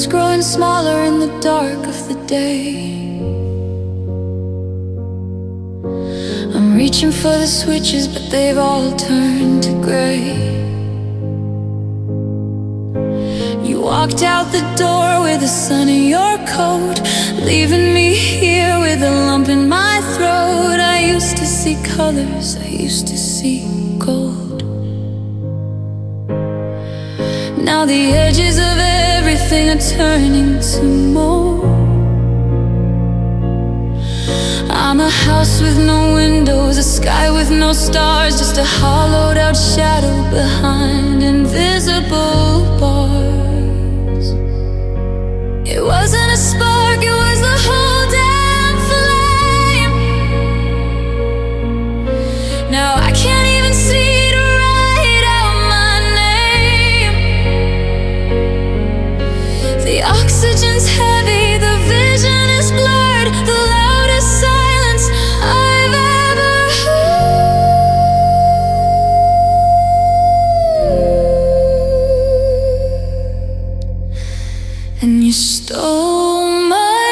universe growing smaller in the dark of the day. I'm reaching for the switches, but they've all turned to gray. You walked out the door with the sun in your coat, leaving me here with a lump in my throat. I used to see colors, I used to see gold. Now the edges of everything are turning to mold. I'm a house with no windows, a sky with no stars, just a hollowed out shadow behind invisible bars. It wasn't a spark, it was the whole damn flame. Now I can't even see to write out my name. The oxygen's heavy, the vision is blurred, the loudest silence I've ever heard. And you stole my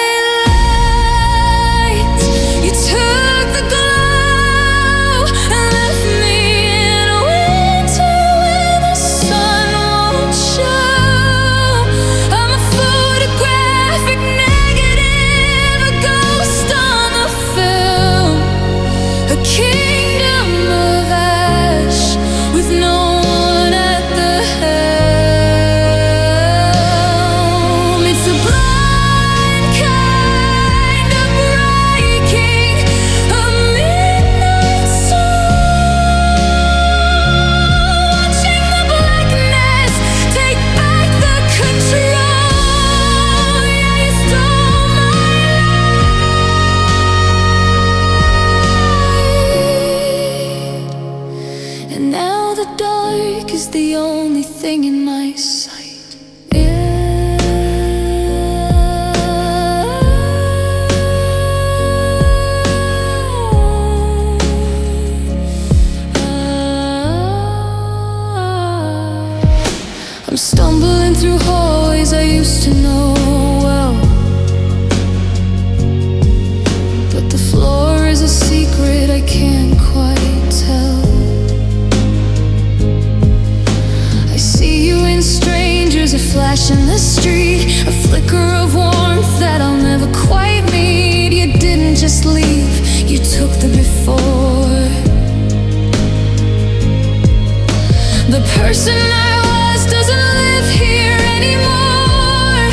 light. You took the glow and left me in a winter where the sun won't show. I'm a photographic negative, a ghost on the film, a kingdom of ash with no one at the helm. It's a blind kind of breaking, a midnight sun, watching the blackness take back the control. Yeah, you stole my light, and now the dark is the only thing in my sight. I'm stumbling through hallways I used to know well, but the floor is a secret I can't quite tell. I see you in strangers, a flash in the street, a flicker of warmth that I'll never quite meet. You didn't just leave, you took the before. The person I was doesn't live here anymore.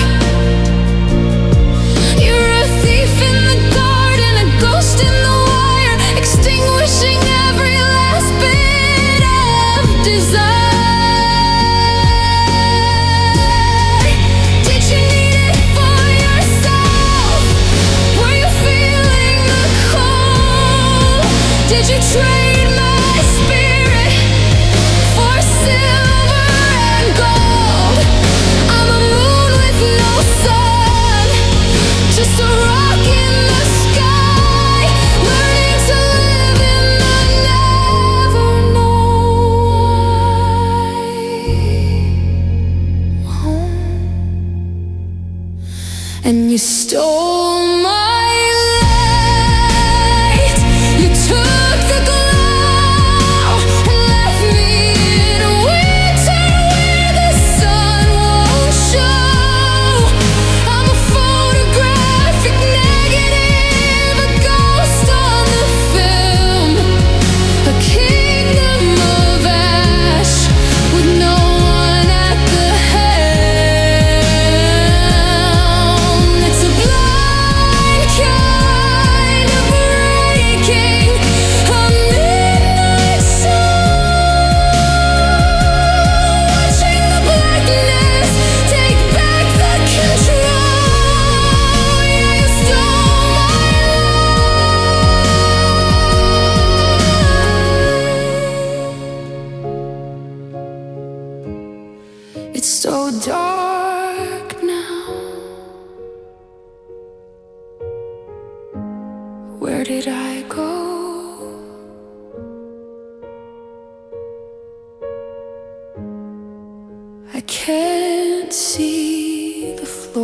You're a thief in the garden, a ghost in the wire, extinguishing every last bit of desire. Did you need it for yourself? Were you feeling the cold? Did you trade my spirit for silver and gold? I'm a moon with no sun, just a rock in the sky, learning to live in the never know. And you stole my light. You took the glow and left me in a winter where the sun won't show. I'm a photographic negative, a ghost on the film, a kingdom of ash with no one at the helm. It's a blind kind of breaking, a midnight sun, watching the blackness take back the control. Yeah, you stole my light. It's so dark now. Where did I go? I can't see the floor.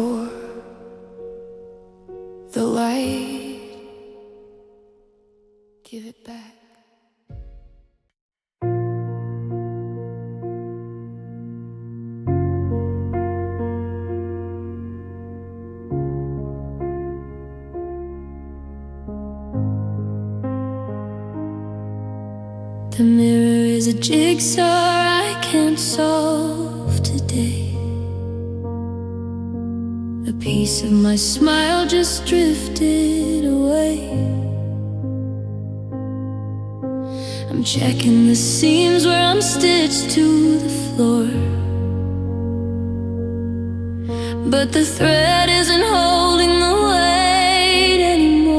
The mirror is a jigsaw I can't solve today. A piece of my smile just drifted away. I'm checking the seams where I'm stitched to the floor, but the thread isn't holding the weight anymore.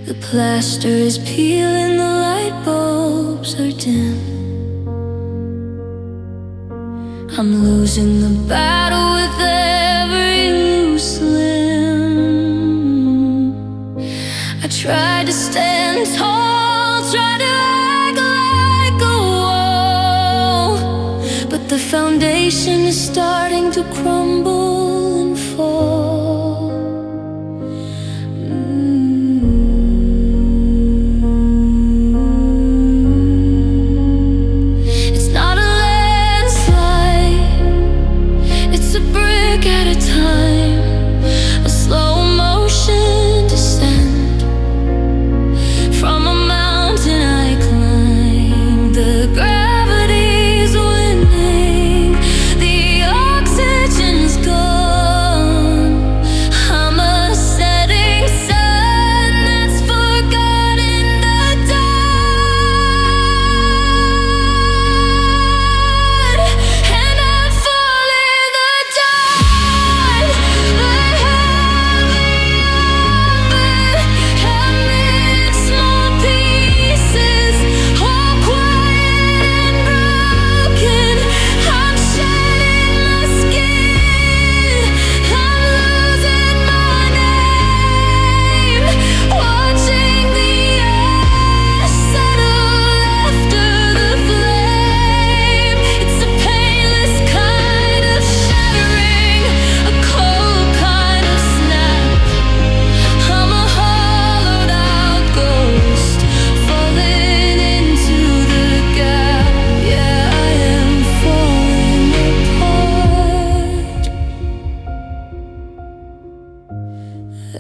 The plaster is peeling, the light bulbs are dim. I'm losing the battle with every loose limb. I tried to stand tall, tried to act like a wall, but the foundation is starting to crumble and fall. It's not a landslide, it's a brick at a time, a slow motion descent from a mountain I climb. The gravity's winning, the oxygen's gone. I'm a setting sun that's forgotten the dawn, and I'm falling the dawn. They have me in small pieces, all quiet and broken. I'm shedding my skin, I'm losing my name, watching the ash settle after the flame. It's a painless kind of shattering, a cold kind of snap. I'm a hollowed out ghost falling into the gap. Yeah, I am falling apart,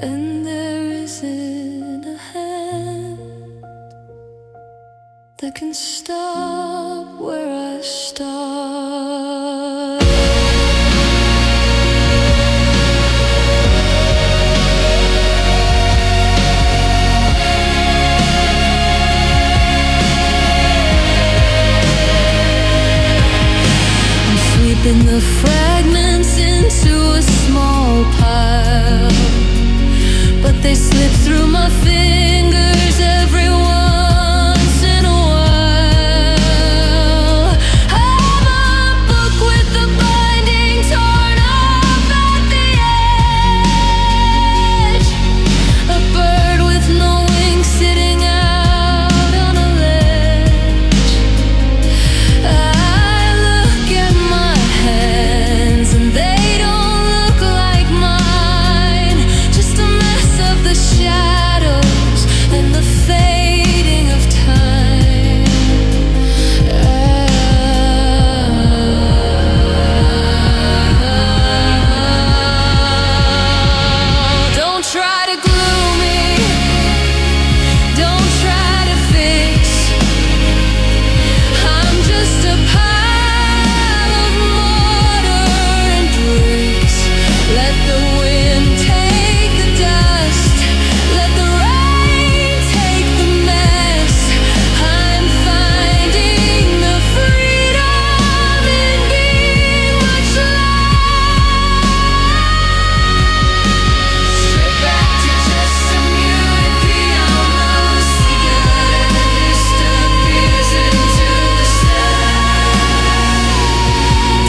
and there isn't a hand that can stop where I start. I'm sweeping the fragments into a small pile, but they slip through my fingers every once in a while. I'm a book with the binding torn off at the edge, a bird with no wings sitting out on a ledge. I look at my hands and they don't look like mine, just a mess of the shadows and the fading of time. Don't try to glue me, don't try to fix. I'm just a pile of mortar and bricks. Let the wind take the dust, let the rain take the mess. I'm finding the freedom in being much less. Straight back to just some muted pianos. The other disappears into the sand.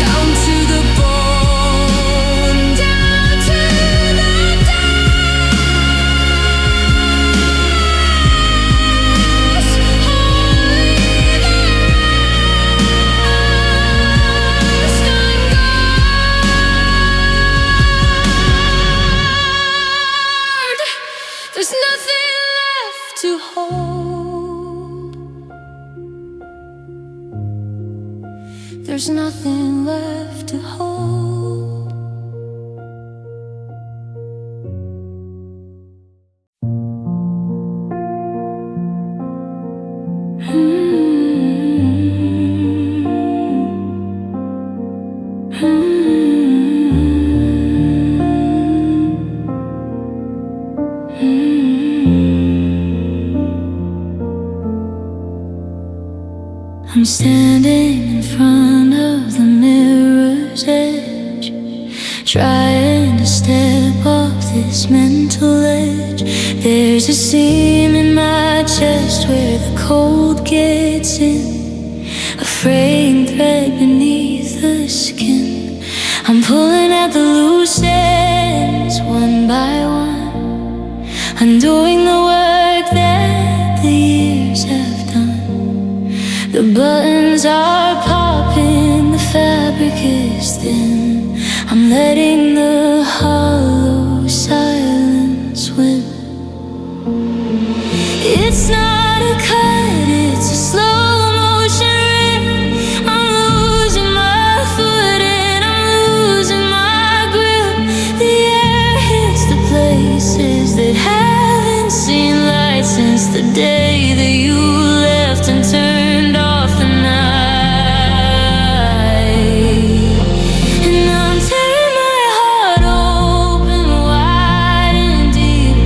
Down to the bone, down to the dust. Only the rest unguarded. There's nothing left to hold. There's nothing left to hold. standing in front of the mirror's edge, trying to step off this mental edge. There's a seam in my chest where the cold gets in, a fraying thread beneath the skin. I'm pulling out the loose ends one by one, undoing the work that the years have done. The buttons are popping, the fabric is thin. I'm letting the hollow silence win. It's not a cut, it's a slow motion rip. I'm losing my footing, I'm losing my grip. The air hits the places that haven't seen light since the day that you left and turned off the night. And I'm tearing my heart open wide and deep,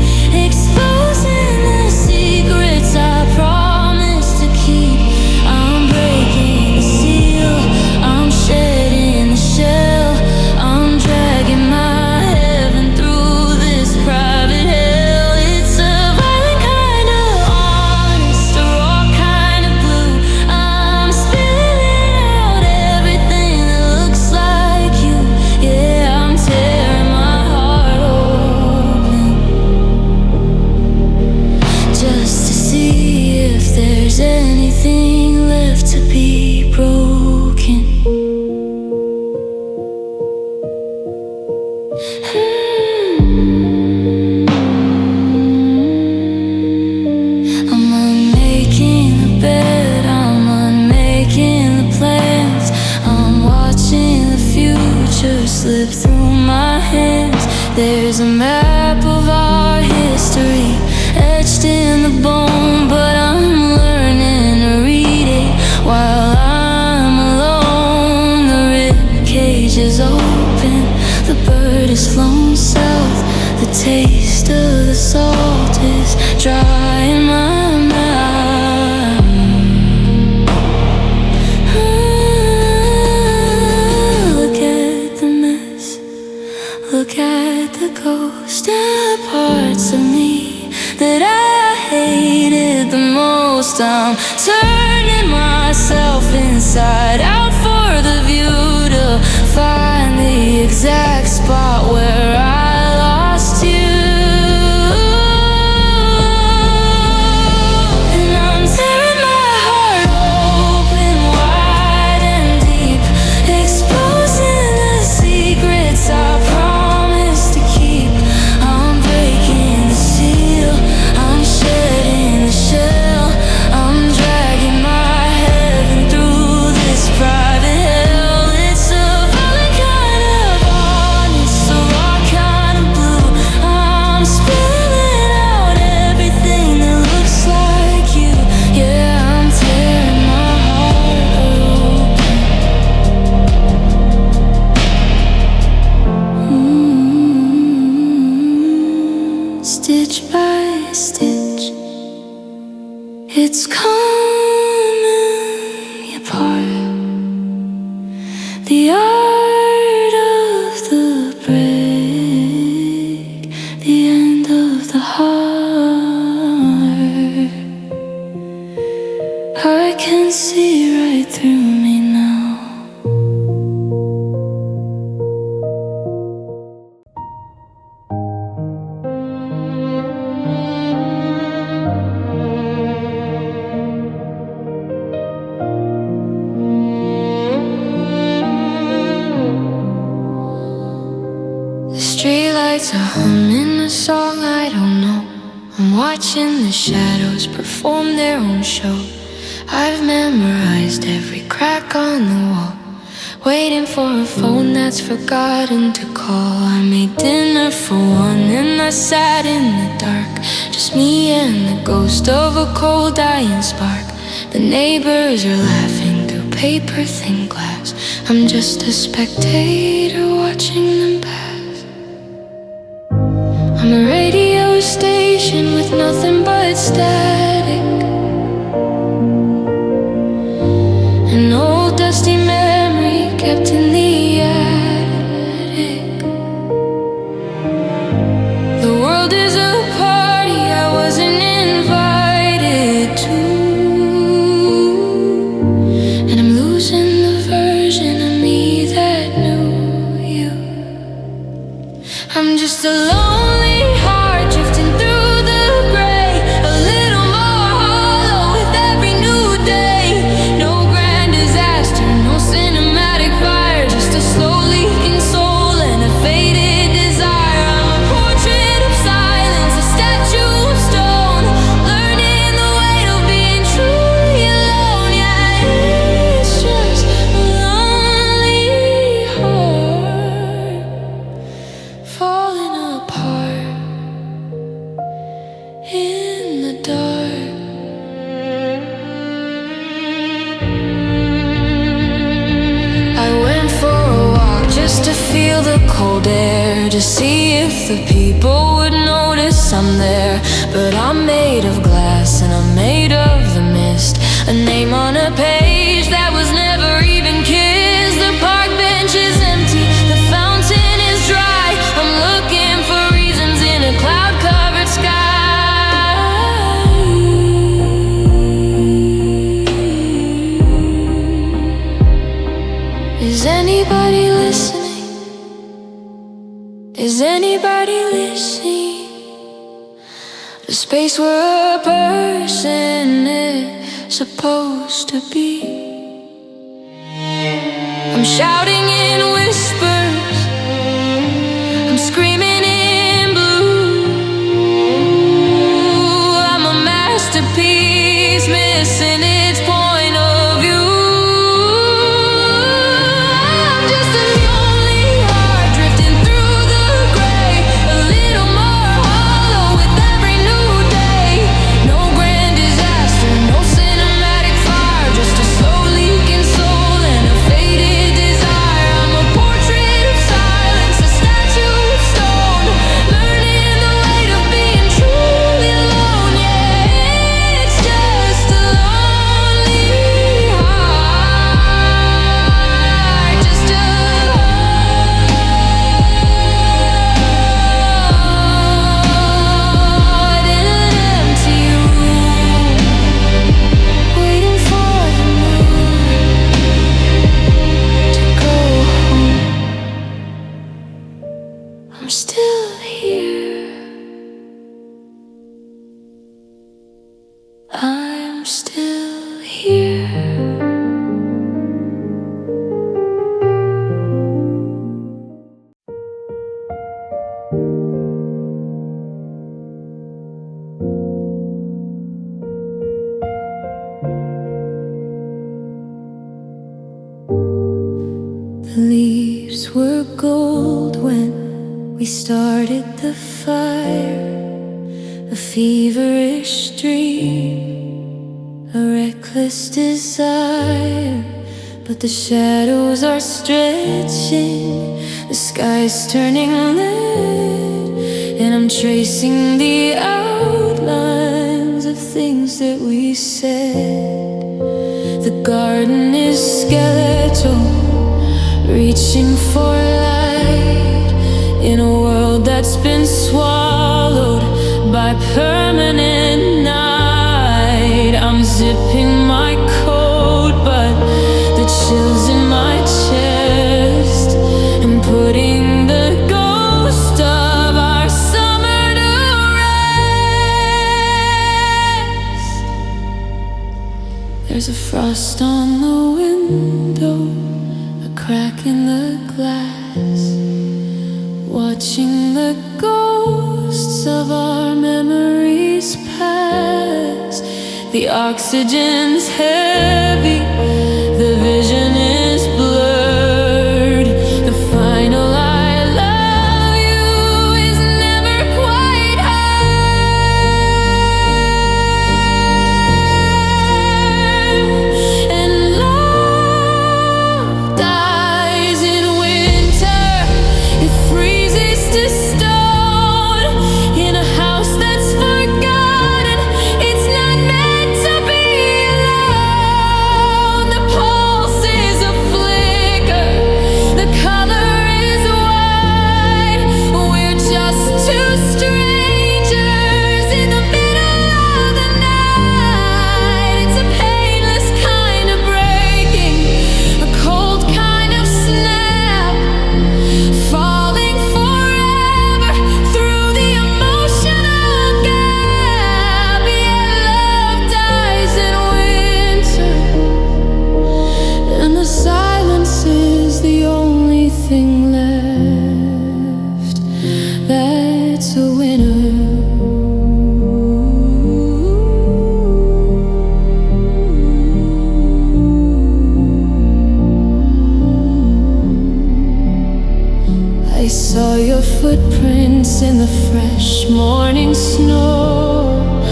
exposing the secrets I promised to keep. I'm breaking the seal, I'm shedding the shell, I'm dragging my heaven through this private hell. It's a violent kind of honest, a raw kind of blue. I'm spilling out everything that looks like you. Yeah, I'm tearing my heart open, just to see if there's anything left to be broken. I'm unmaking the bed, I'm unmaking the plans. I'm watching the future slip through my hands. There's a map of our history etched in the bone, but I'm learning to read it while I'm alone. The rib cage is open, the bird is flown south. The taste of the salt is dry in my mouth. Look at the mess, look at the ghost and the parts of me that I hated the most. I'm turning myself inside out for the view to find the exact spot where I lost you. And I'm tearing my heart open wide and deep, exposing the secrets I promised to keep. I'm breaking the seal, I'm shedding the shell, I'm dragging my heaven through this private hell. It's a violent kind of honest, a raw kind of blue. I'm spilling out everything that looks like you. Yeah, I'm tearing my heart open. Stitch by stitch, it's coming apart. The art of the break, the end of the heart. I can see right through me now. The streetlights are humming a song I don't know. I'm watching the shadows perform their own show. I've memorized every crack on the wall, waiting for a phone that's forgotten to call. I made dinner for one and I sat in the dark, just me and the ghost of a cold dying spark. The neighbors are laughing through paper-thin glass. I'm just a spectator watching them pass. I'm a radio station with nothing but static. feel the cold air to see if the people would notice I'm there. But I'm made of glass and I'm made of the mist, a name on a page that was never even kissed. The park bench is empty, the fountain is dry. I'm looking for reasons in a cloud-covered sky. Is anybody listening? Is anybody listening? The space where a person is supposed to be. I'm shouting in whispers, I'm screaming in blue. I'm a masterpiece missing its point of view. I'm just a lonely heart drifting through the gray, a little more hollow with every new day. No grand disaster, no cinematic fire, just a slow leaking soul and a faded desire. I'm a portrait of silence, a statue of stone, learning the weight of being truly alone. Yeah, it's just a lonely heart, just a heart in an empty room, waiting for the moon to go home. I'm still here, I'm still here. The leaves were gold when we started the fire, a feverish dream, a reckless desire. But the shadows are stretching, the sky's turning red, and I'm tracing the outlines of things that we said. The garden is skeletal, reaching for light in a world that's been swallowed by permanent night. I'm zipping my coat, but the chills in my chest, and putting the ghost of our summer to rest. There's a frost on the window, a crack in the glass, watching the ghosts of our memories pass. The oxygen's heavy, the vision is blurred. The final I love you is never quite heard. And love dies in winter, it freezes to stone in a house that's forgotten. It's not meant to be alone. The pulse is a flicker, the color is white. We're just two strangers in the middle of the night. It's a painless kind of breaking, a cold kind of snap, falling forever through the emotional gap. Yeah, love dies in winter, and the silence is the only thing left that's a winner. I saw your footprints in the fresh morning snow,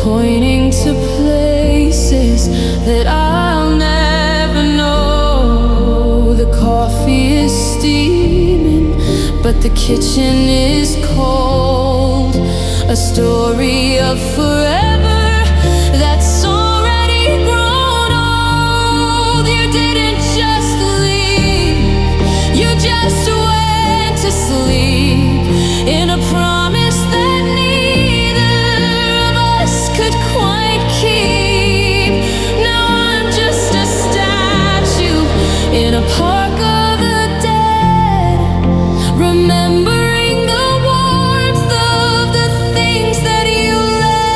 pointing to places that I'll never know. The coffee is steaming, but the kitchen is cold. A story of forever that's already grown old. You didn't just leave, you just went to sleep in a promise that neither of us could quite keep. Now I'm just a statue in a park of the dead, remembering the warmth of the things that you led.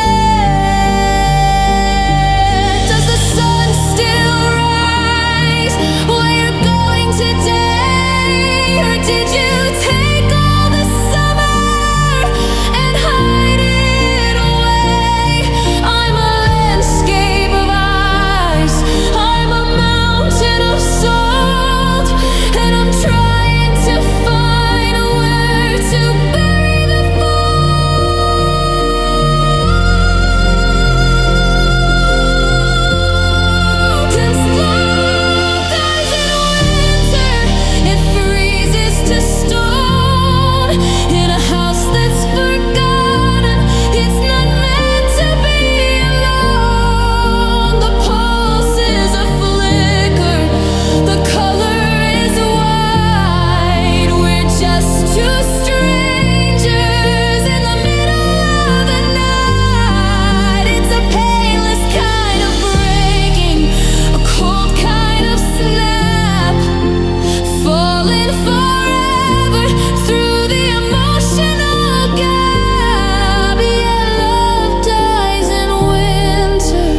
Does the sun still rise where you're going today, or did you take all the summer and hide it away? I'm a landscape of ice, I'm a mountain of salt, and I'm trying to find where to bury the fault. 'Cause love dies in winter, it freezes to stone. In a house that's forgotten, it's not meant to be alone. The pulse is a flicker, the color is white. We're just two strangers in the middle of the night. It's a painless kind of breaking, a cold kind of snap, falling forever through the emotional gap. Yeah, love dies in winter.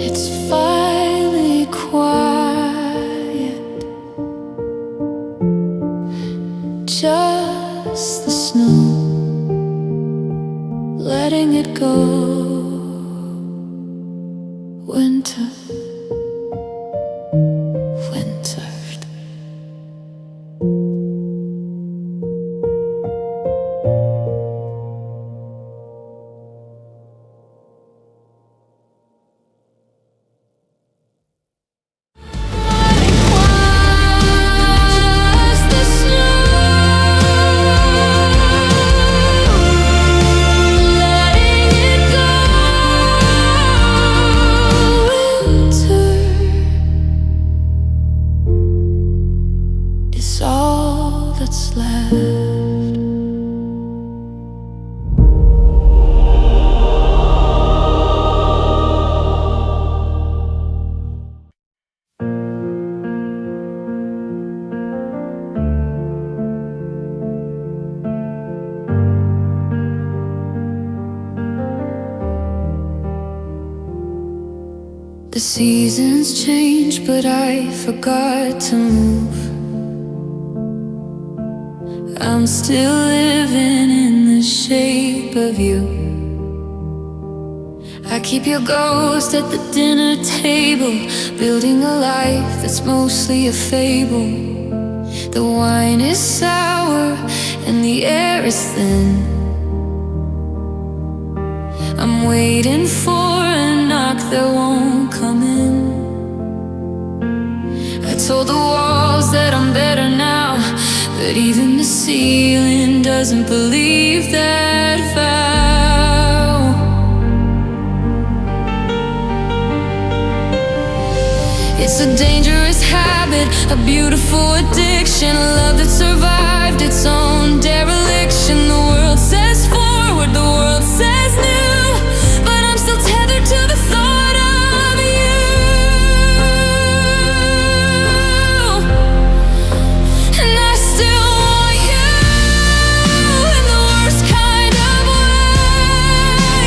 It's finally quiet, just the snow letting it go. Winter, winter. Just the snow letting it go. Winter is all that's left. The seasons change, but I forgot to move. I'm still living in the shape of you. I keep your ghost at the dinner table, building a life that's mostly a fable. The wine is sour and the air is thin. I'm waiting for a knock that won't come in. I told the walls that I'm better now, but even the ceiling doesn't believe that vow. It's a dangerous habit, a beautiful addiction, a love that survived its own dereliction. The world says forward, the world says new, but I'm still tethered to the thought of you. And I still want you in the worst kind of way,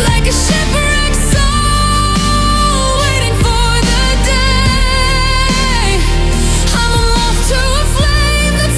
like a shipwrecked soul waiting for the day. I'm a moth to a flame that's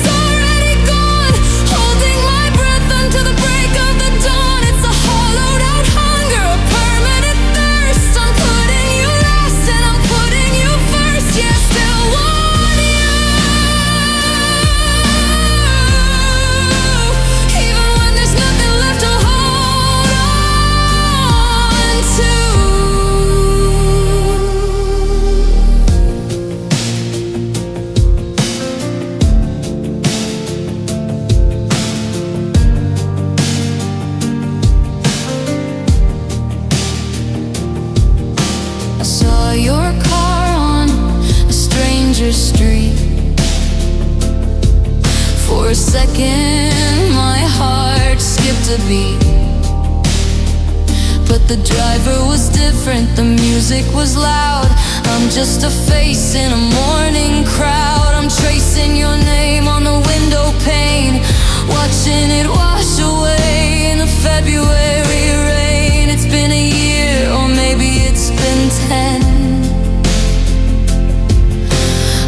but the driver was different, the music was loud. I'm just a face in a morning crowd. I'm tracing your name on the window pane, watching it wash away in the February rain. It's been a year, or maybe it's been 10.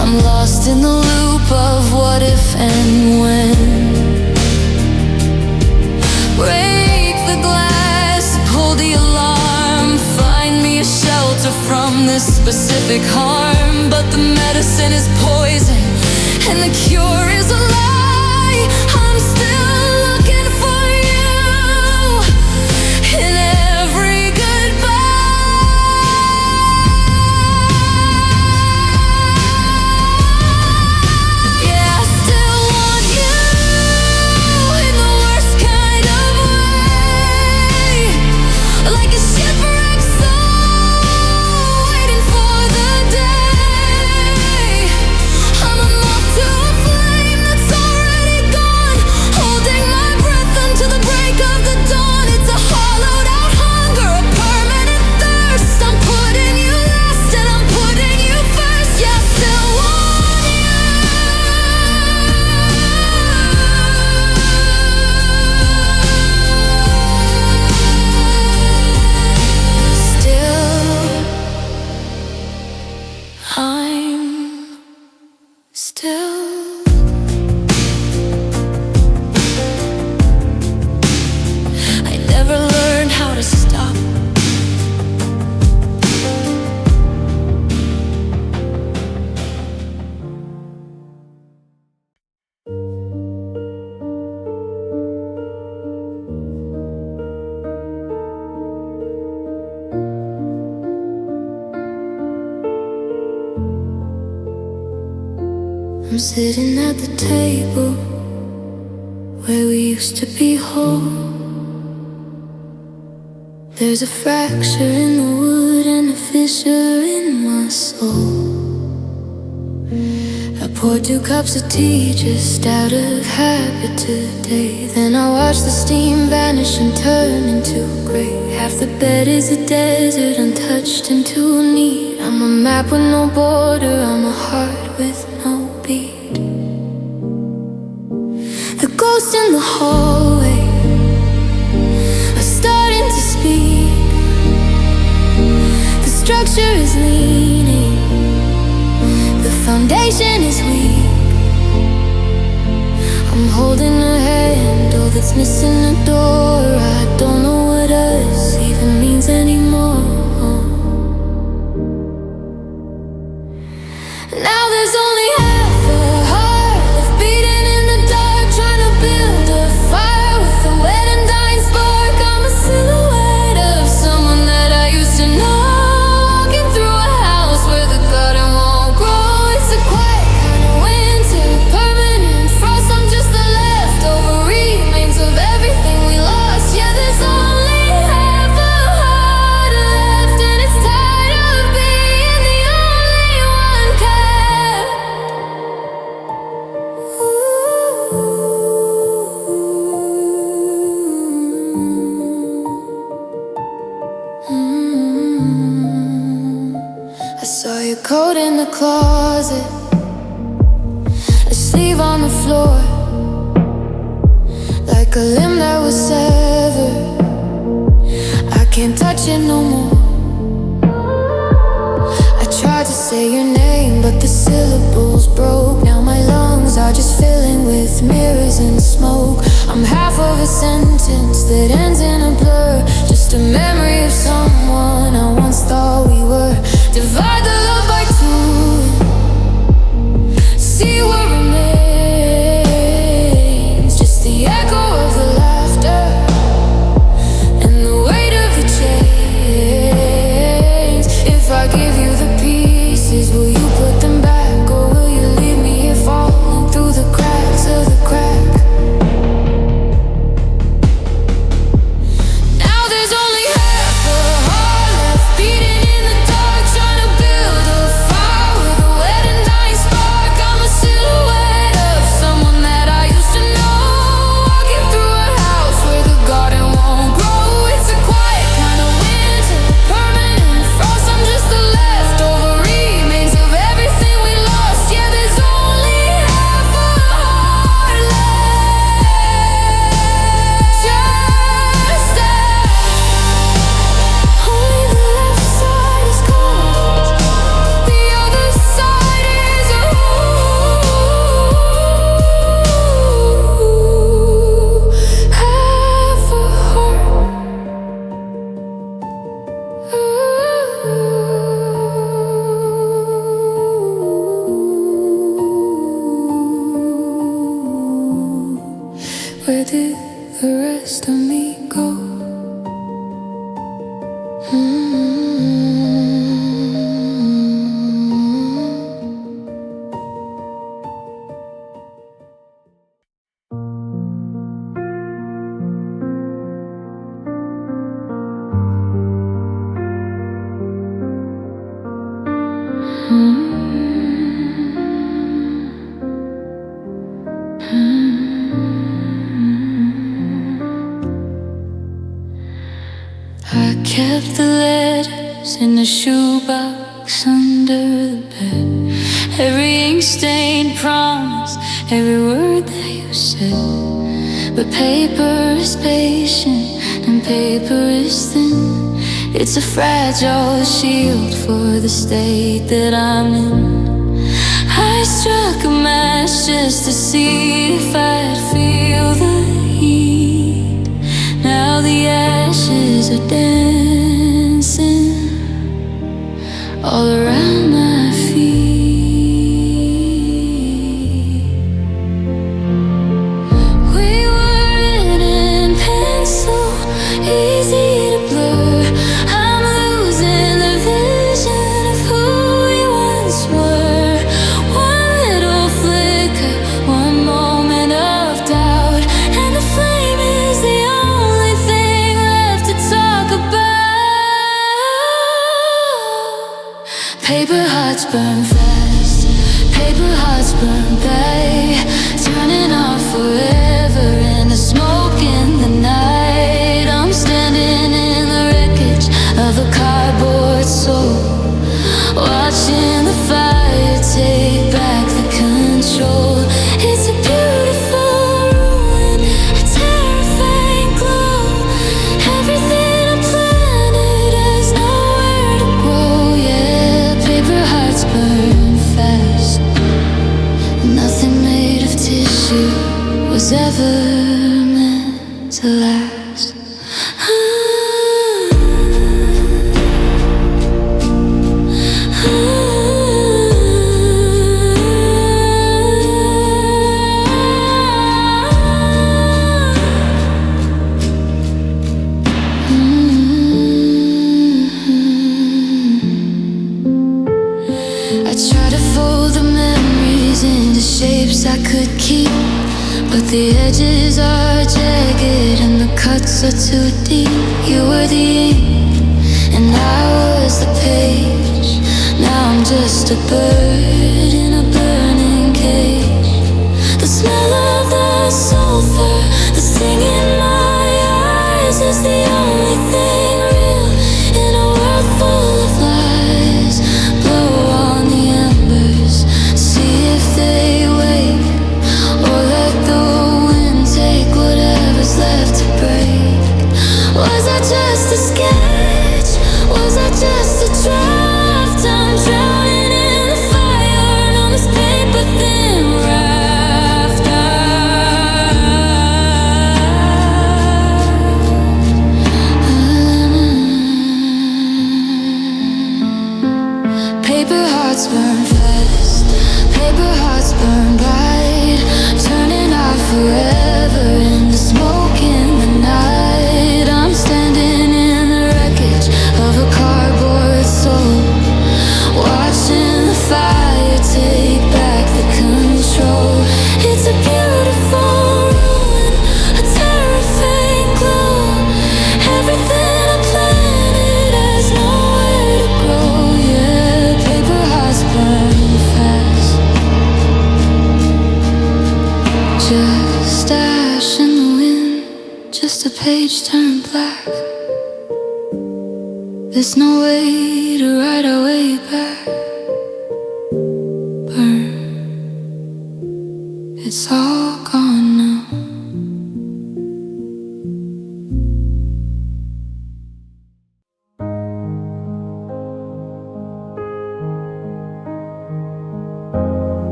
I'm lost in the loop of what if and when. Break the glass, pull the alarm, find me a shelter from this specific harm. But the medicine is poison and the cure is a lie. I'm still looking for you in every goodbye. Yeah, I still want you in the worst kind of way, like a shipwrecked soul waiting for the day. I'm a moth to a flame that's already gone, holding my breath until the break of the dawn. It's a hollowed out hunger, a permanent thirst. I'm putting you last and I'm putting you first. Yeah, I still want you. Still, I'm still. I never learned how to stop. I'm sitting at the table where we used to be whole. There's a fracture in the wood and a fissure in my soul. I poured 2 cups of tea just out of habit today. Then I watched the steam vanish and turn into gray. Half the bed is a desert, untouched and too neat. I'm a map with no border, I'm a heart with no beat. The ghosts in the hallway are starting to speak. The structure is leaning, the foundation is weak. I'm holding a handle that's missing a door. I don't know what us even means anymore. Now there's only half a heart left beating in the dark, trying to build a fire with a wet and dying spark. I'm a silhouette of someone that I used to know, walking through a house where the garden won't grow. It's a quiet kind of winter, permanent frost. I'm just the leftover remains of everything we lost. Yeah, there's only half a heart left, and it's tired of being the only one kept. I saw your coat in the closet, a sleeve on the floor, like a limb that was severed. I can't touch it no more. I tried to say your name, but the syllables broke. Now my lungs are just filling with mirrors and smoke. I'm half of a sentence that ends in a blur, just a memory of someone I once thought we were. Divide the love by 2, see what remains, just the echo of the laughter and the weight of the chains. If I give you the pieces, Where did the rest of me go? I kept the letters in the shoebox under the bed. Every ink-stained promise, every word that you said. But paper is patient and paper is thin. It's a fragile shield for the state that I'm in. I struck a match just to see if I'd feel the heat. Now the ashes are dancing all around my feet. We were written in pencil, easy to blur. I'm losing the vision of who we once were. One little flicker, one moment of doubt, and the flame is the only thing left to talk about. Paper hearts burn fast, paper hearts burn bright, turning off forever in the smoke in the night. I'm standing in the wreckage of a cardboard soul, watching the fire take back the control. It's a beautiful ruin, a terrifying glow. Everything I planted has nowhere to grow. Yeah, paper hearts burn fast. Nothing made of tissue was ever meant to last. I try to fold the memories into shapes I could keep, but the edges are jagged and the cuts are too deep. You were the ink and I was the page. Now I'm just a bird in a burning cage. The smell of the sulfur, the sting in my eyes is the only thing real in a world full of lies. Blow on the embers, see if they wake, or let the wind take whatever's left to break. Was I just a sketch? Was I just a draft? I'm drowning in the fire on this paper thin raft. Paper hearts burn fast, paper hearts burn bright, turning off forever in the smoke in the night. I'm standing in the wreckage of a cardboard soul, watching the fire take back the control. It's a beautiful ruin, a terrifying glow. Everything I planted has nowhere to grow. Yeah, paper hearts burn fast. Just ash in the wind, just a page turned black. There's no way to write our way back. Burn, it's all gone now.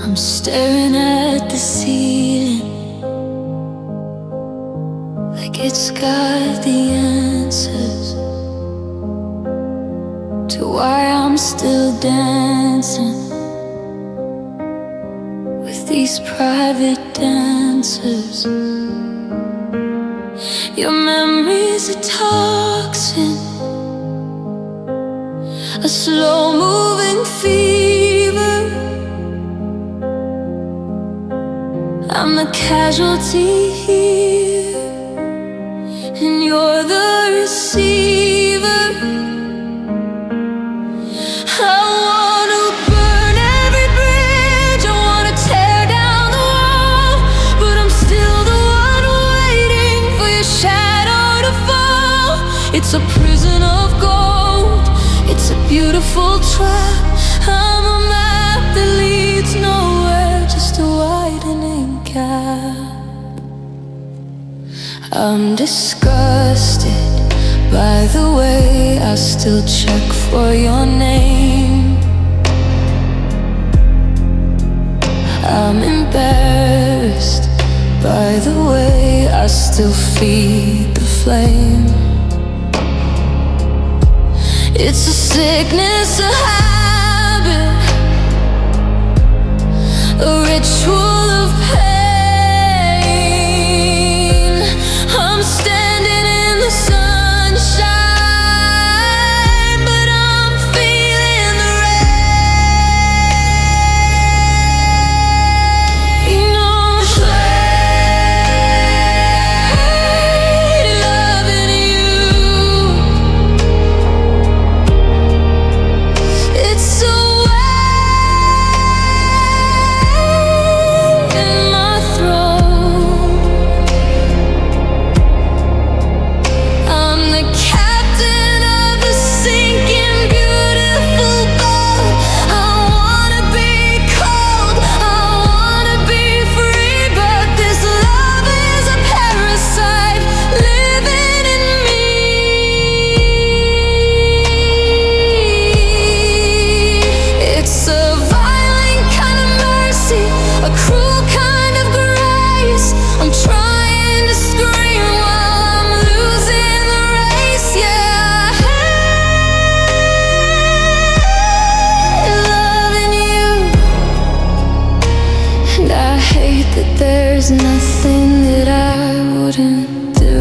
I'm staring at the ceiling like it's got the answers to why I'm still dancing with the these private dances. Your memory's a toxin, a slow-moving fever. I'm the casualty here, and you're the receiver. I wanna burn every bridge, I wanna tear down the wall, but I'm still the one waiting for your shadow to fall. It's a prison of gold, it's a beautiful trap. I'm a map that leads nowhere, just a widening gap. I'm disgusted by the way I still check for your name. I'm embarrassed by the way I still feed the flame. It's a sickness, a habit, a ritual of pain. I'm standing in the sunshine, but I'm feeling the rain. I'm afraid of loving you. It's a weight in my throat. I'm the captain of a sinking, beautiful boat. I wanna be cold, I wanna be free, but this love is a parasite living in me. It's a violent kind of mercy, a cruel kind of grace. I'm trying to scream while I'm losing the race. Yeah, I hate loving you, and I hate that there's nothing that I wouldn't do.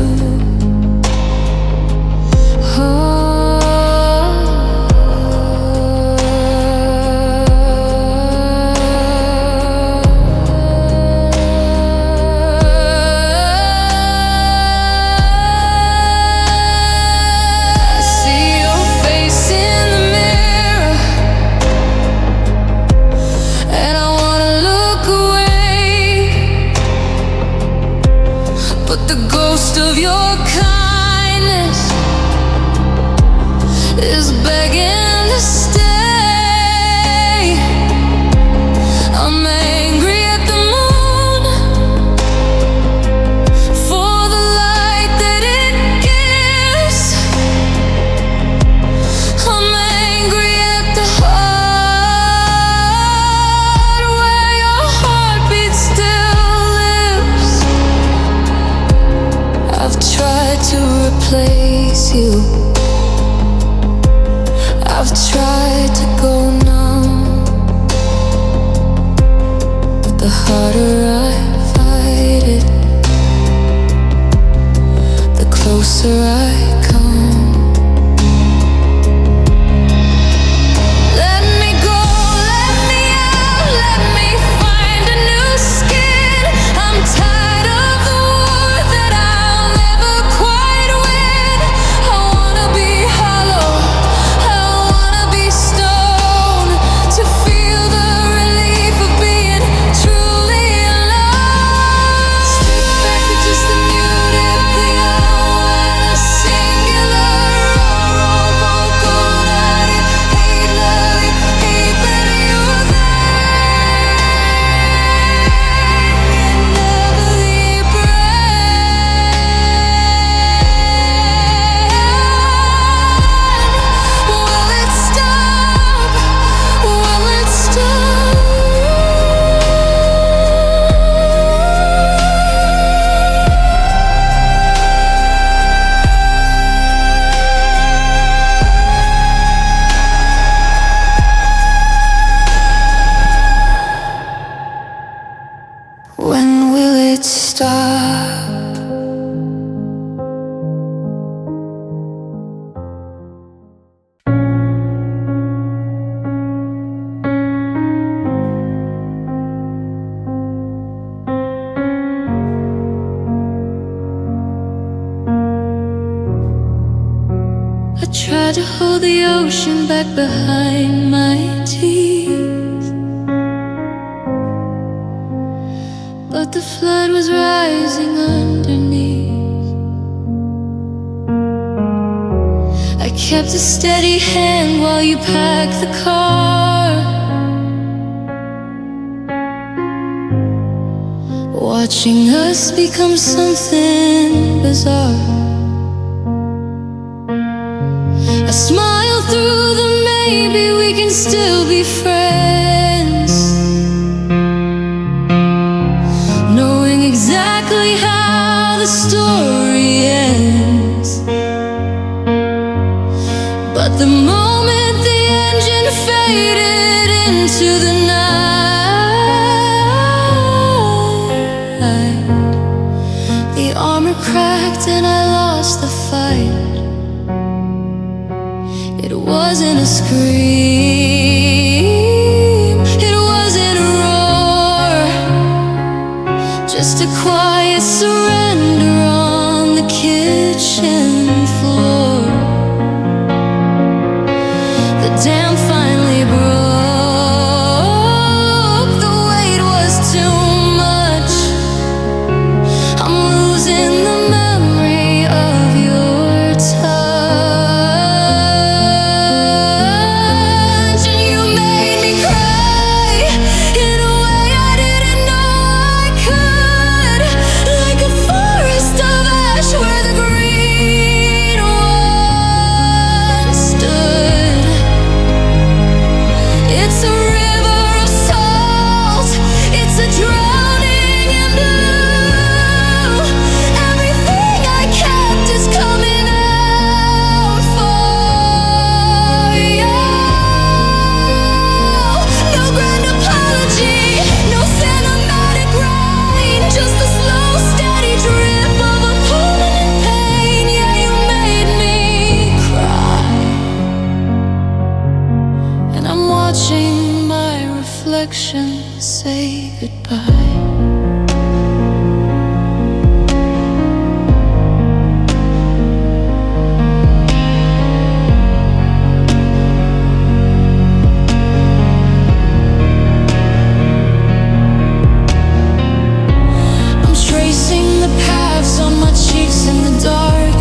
I see your face in the mirror, and I wanna look away, but the ghost of your kindness is begging to stay. I'm angry at the moon for the light that it gives. I'm angry at the heart where your heartbeat still lives. I've tried to replace you, I've tried to go numb, but the harder I fight it, the closer I come. Let me go, let me out, let me find a new skin. I'm tired of the war that I'll never quite win. I wanna be hollow, I wanna be stone. back behind my teeth, but the flood was rising underneath. I kept a steady hand while you packed the car, watching us become something bizarre. I smile through the maybe we can still be friends, knowing exactly how the story ends. But the moment the engine faded into the night, the armor cracked and I lost the fight. It wasn't a scream, it wasn't a roar, just a quiet surrender on the kitchen floor. The dam finally broke, the weight was too much. I'm losing the memory of your touch, and you made me cry in a way I didn't know I could, like a forest of ash where the green once stood. It's a river of salt, it's a drowning in blue. Everything I kept is coming out for you. No grand apology, no cinematic rain, just a slow, steady drip of a permanent pain. Yeah, you made me cry, and I'm watching my reflection say goodbye. I'm tracing the paths on my cheeks in the dark,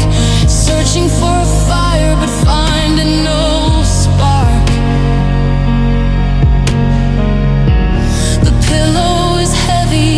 searching for a fire but finding no spark. The pillow is heavy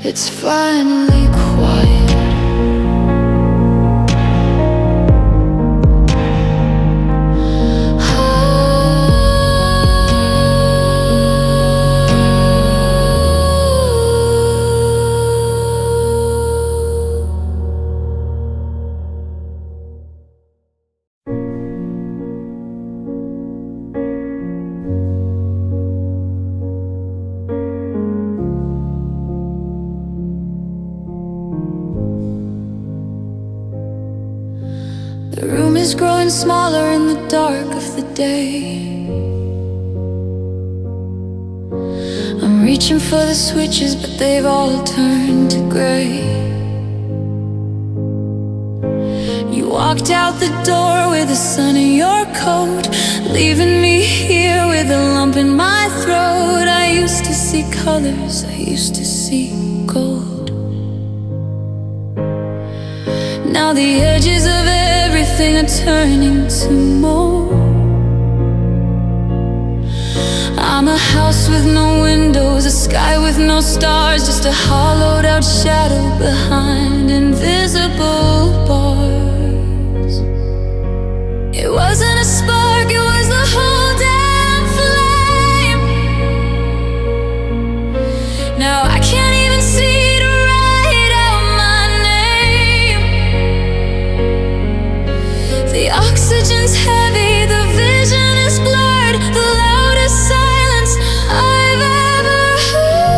It's finally quiet. The room is growing smaller in the dark of the day. I'm reaching for the switches, but they've all turned to gray. You walked out the door with the sun in your coat, leaving me here with a lump in my throat. I used to see colors, I used to see gold. Now the edges of everything are turning to mold. I'm a house with no windows, a sky with no stars, just a hollowed out shadow behind invisible bars. It wasn't a spark, it was the whole damn flame. Now I can't even see to write out my name. The oxygen's heavy, the vision is blurred, the loudest silence I've ever heard.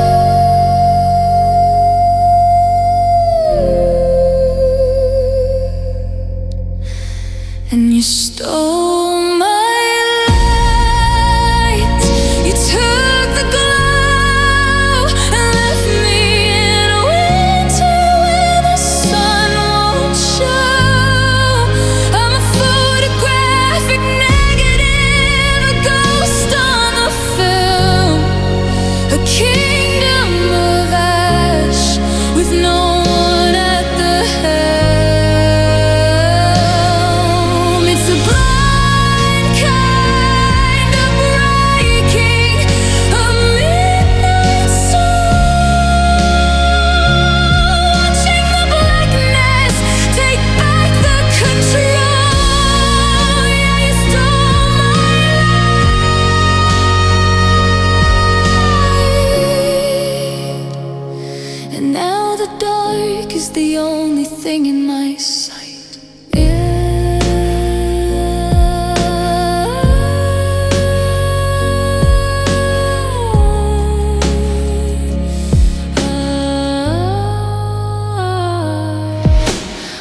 And you stole my light. You took the glow and left me in a winter where the sun won't show. I'm a photographic negative, a ghost on the film, a kingdom of ash with no one at the helm. It's a blind kind of breaking, a midnight song, watching the blackness take back the control. Yeah, you stole my light, and now the dark is the only thing in my sight.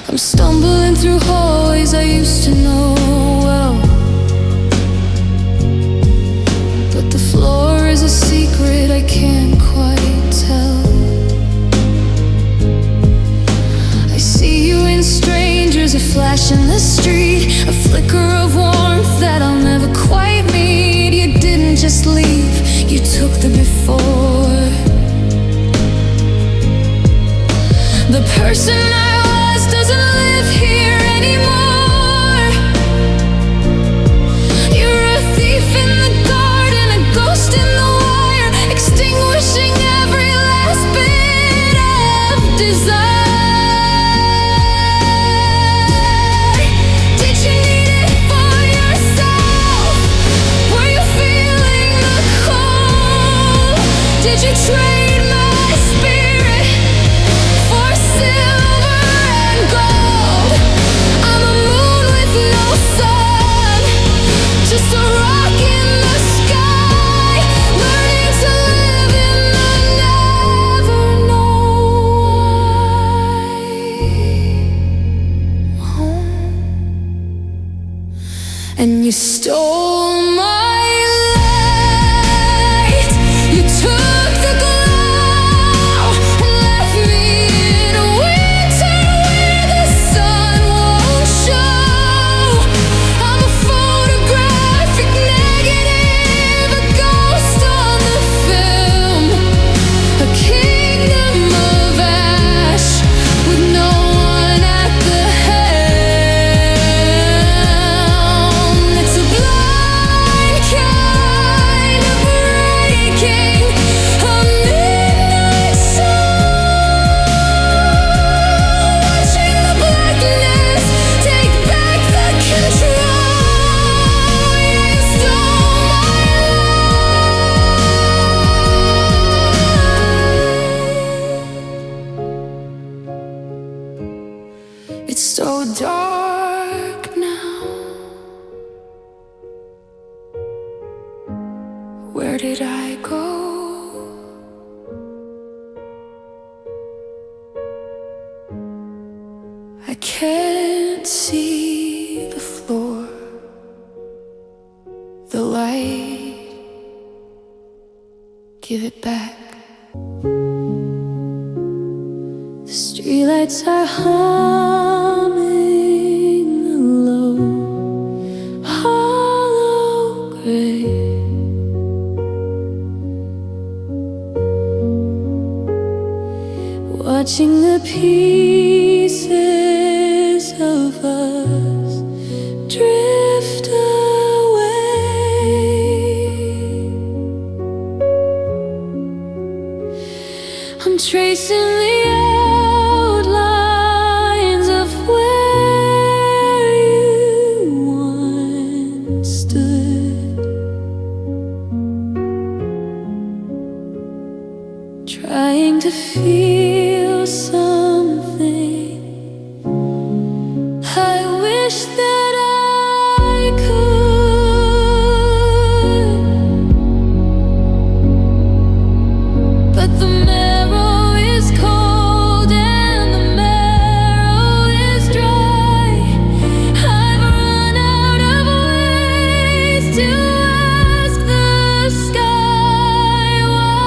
I'm stumbling through hallways I used to know well, but the floor is a secret I can't quite tell. I see you in strangers, a flash in the street, a flicker of warmth that I'll never quite meet. You didn't just leave, you took the before. The person I was doesn't live here anymore. You're a thief in the garden, a ghost in the wire, extinguishing every last bit of desire. Did you need it for yourself? Were you feeling the cold? Did you trade my spirit for silver and gold? I'm a moon with no sun, just a rock in the sky, learning to live in the never know. And you stole my light. You took the glow and left me in a winter where the sun won't show. I'm a photographic negative, a ghost on the film, a kingdom of ash with no one at the helm. It's a blind It's so dark now. Where did I go? I can't see the floor, the light, give it back. The streetlights are humming a low, hollow gray. Watching the pieces of us drift away. I'm tracing the outlines of where you once stood, trying to feel something. I wish that I could, but the marrow is cold and the marrow is dry. I've run out of ways to ask the sky why.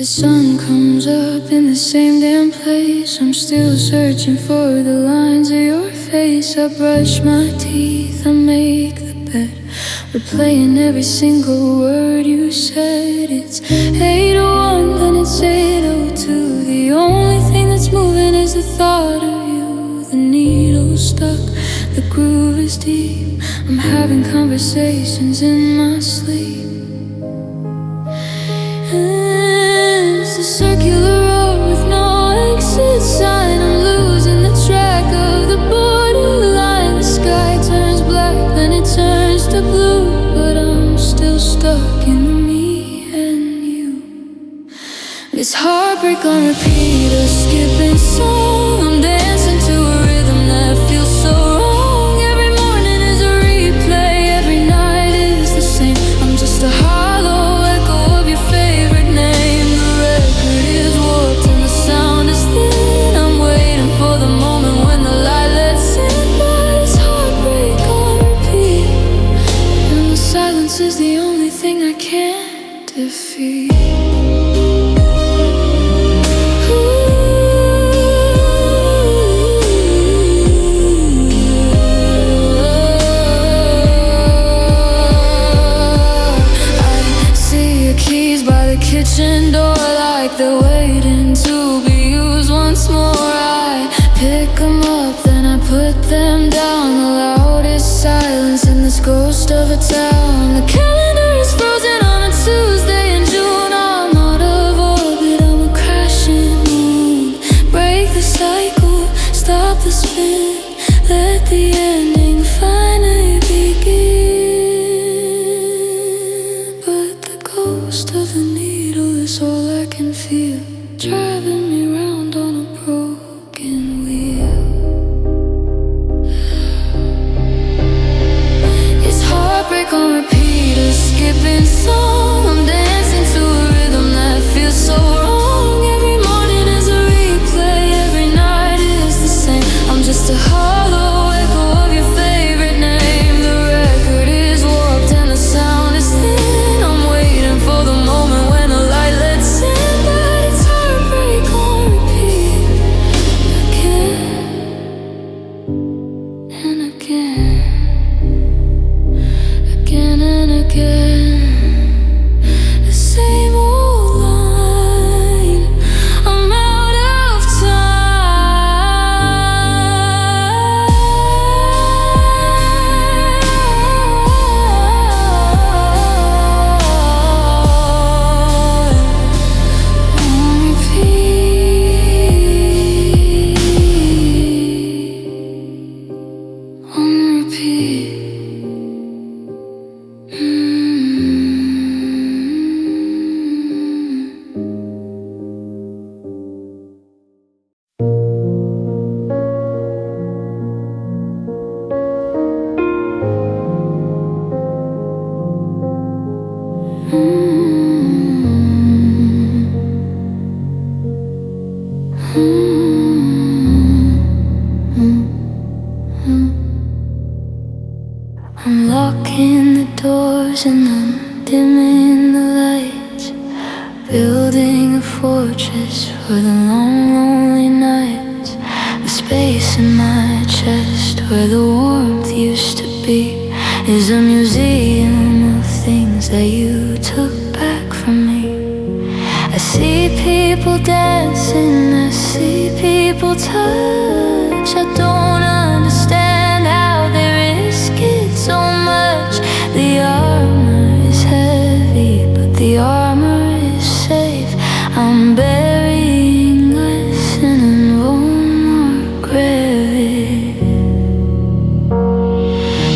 The sun comes up in the same damn place. I'm still searching for the lines of your face. I brush my teeth, I make the bed, replaying every single word you said. It's 8:01, then it's 8:02. The only thing that's moving is the thought of you. The needle's stuck, the groove is deep. I'm having conversations in my sleep. It's a circular road with no exit sign. I'm losing the track of the borderline. The sky turns black, then it turns to blue, but I'm still stuck in the me and you. This heartbreak on repeat, a skipping song. I'm dancing to a rhythm that feels so wrong. Every morning is a replay, every night is the same. I'm just a hollow echo of your favorite name. The record is warped and the sound is thin. I'm waiting for the moment when the light lets in, but it's heartbreak on repeat, and the silence is the only thing I can't defeat. Kitchen door like they're waiting to be used once more. I pick them up, then I put them down. The loudest silence in this ghost of a town. The calendar is frozen on a Tuesday in June. I'm out of orbit, I'm a crashing moon. Break the cycle, stop the spin, let the ending finally begin. But the ghost of the is all I can feel, driving me round on a broken wheel. It's heartbreak on repeat, a skipping song. I'm dancing to a rhythm that feels so wrong. Every morning is a replay, every night is the same. I'm just a hollow echo of your favorite name. The record is warped and the sound is thin. I'm waiting for the moment when the light lets in, but it's heartbreak on repeat, again and again, again and again. The same old line, I'm out of time. On repeat, on repeat. I'm locking the doors and I'm dimming the lights, building a fortress for the long, lonely nights. The space in my chest where the warmth used to be is a museum of things that you took back from me. I see people dancing, I see people touch. I don't understand how they risk it so much. The armor is heavy, but the armor is safe. I'm burying glisten and more gravity.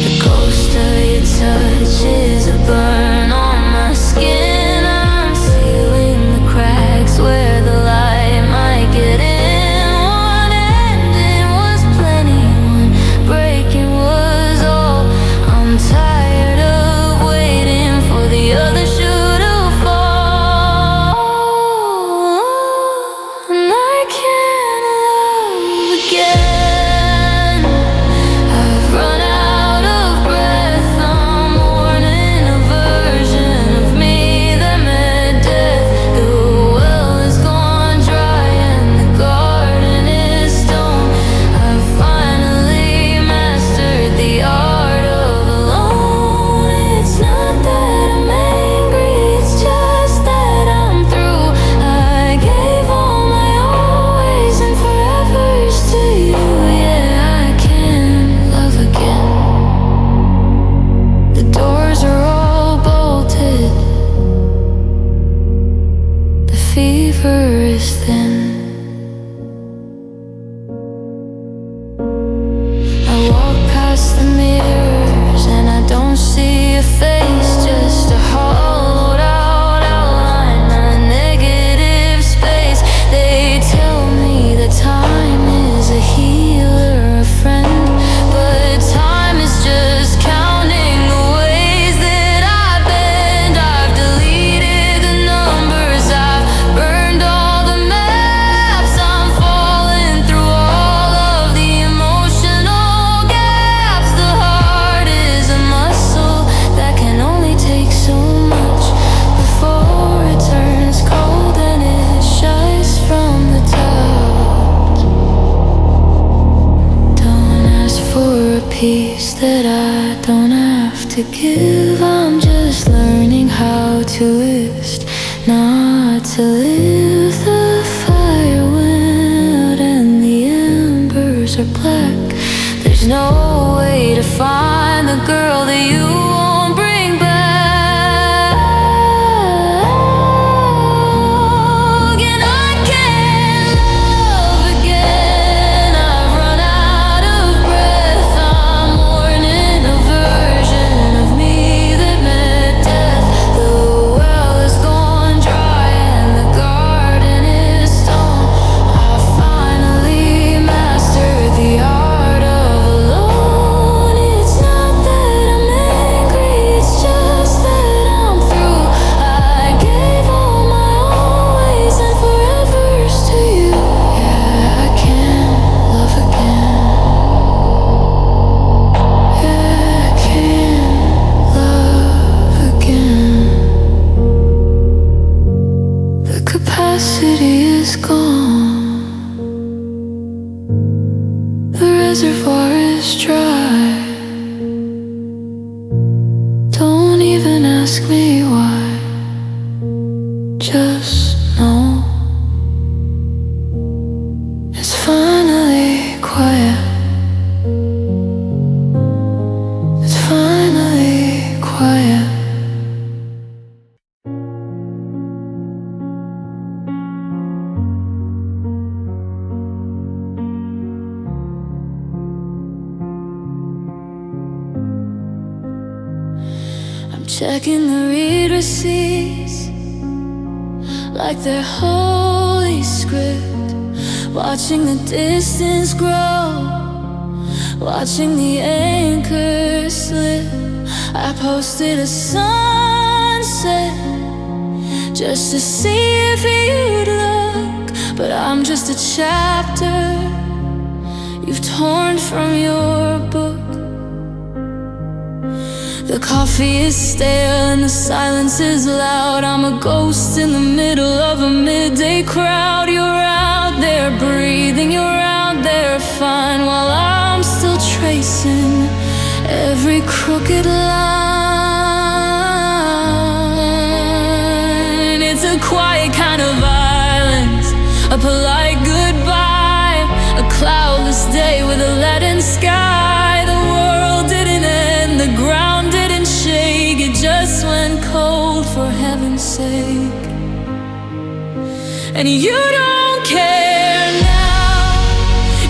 The ghost of your touch is a burn on my skin. I'm sealing the cracks where the light might get in. One ending was plenty, one breaking was all. I'm tired of waiting for the other shoe to fall. fever is thin. I walk past the mirrors and I don't see a face, just a hollowed out outline, a negative space. They tell me that time is a healer, a friend, but time is just counting the ways that I've been. I've deleted the numbers, I've burned all the maps. I'm falling through all of the emotional gaps. The heart is a muscle that can only take so much before it turns cold and it shuts from the top. Don't ask for a piece that I don't have to give. I'm just learning how to list, not to live. The fire went and the embers are black. There's no way to find the girl that you won't bring back. And I can't love again. I've run out of breath. I'm mourning a version of me that met death. The well is gone dry and the garden is stone. I finally mastered the art of alone. It's not that I'm angry, it's just that I'm through. I gave all my always and forevers to you. Yeah, I can't love again. Yeah, I can't love again. The capacity is gone. The reservoir is dry. Don't even ask me why. Just know it's finally quiet. It's finally quiet. I'm checking the read receipts like they're holy script, watching the distance grow, watching the anchor slip. I posted a sunset just to see if you'd look, but I'm just a chapter you've torn from your book. The coffee is stale and the silence is loud. I'm a ghost in the middle of a midday crowd. You're out there breathing, you're out there fine, while I'm still tracing every crooked line. It's a quiet kind of violence, a polite goodbye, a cloudless day with a leaden sky. The world didn't end, the ground didn't shake, it just went cold for heaven's sake. And you don't care now,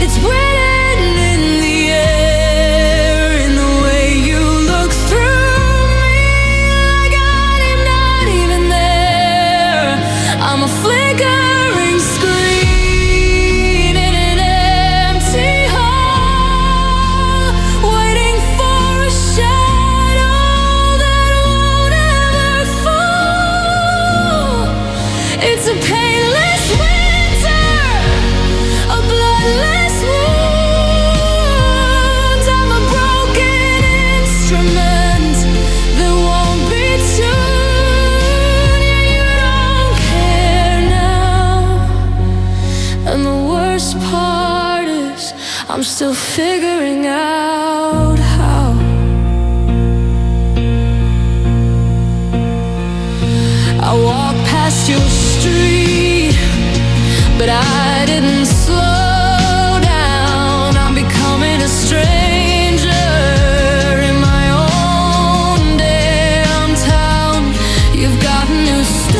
it's written in the air, in the way you look through me, like I'm not even there. I'm a flickering screen in an empty hall, waiting for a shadow that won't ever fall. It's a painless winter, a bloodless wound. I'm a broken instrument that won't be tuned. Yeah, you don't care now. And the worst part is I'm still figuring out how. I walk past your street, but I didn't slow down. I'm becoming a stranger in my own damn town. You've got new stories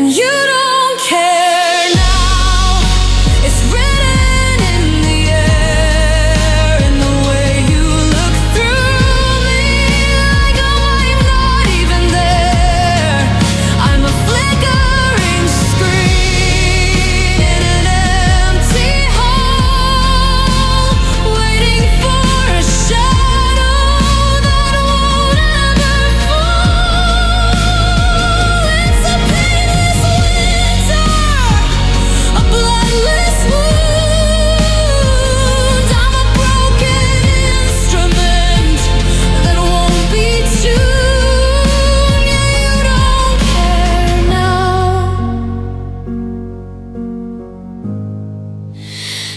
and you don't care now. It's written in the air, in the way you look through me, like I'm not even there. I'm a flickering screen in an empty hall, waiting for a shadow that won't ever fall. It's a painless winter, a bloodless wound. I'm a broken instrument that won't be tuned. Yeah, you don't care now.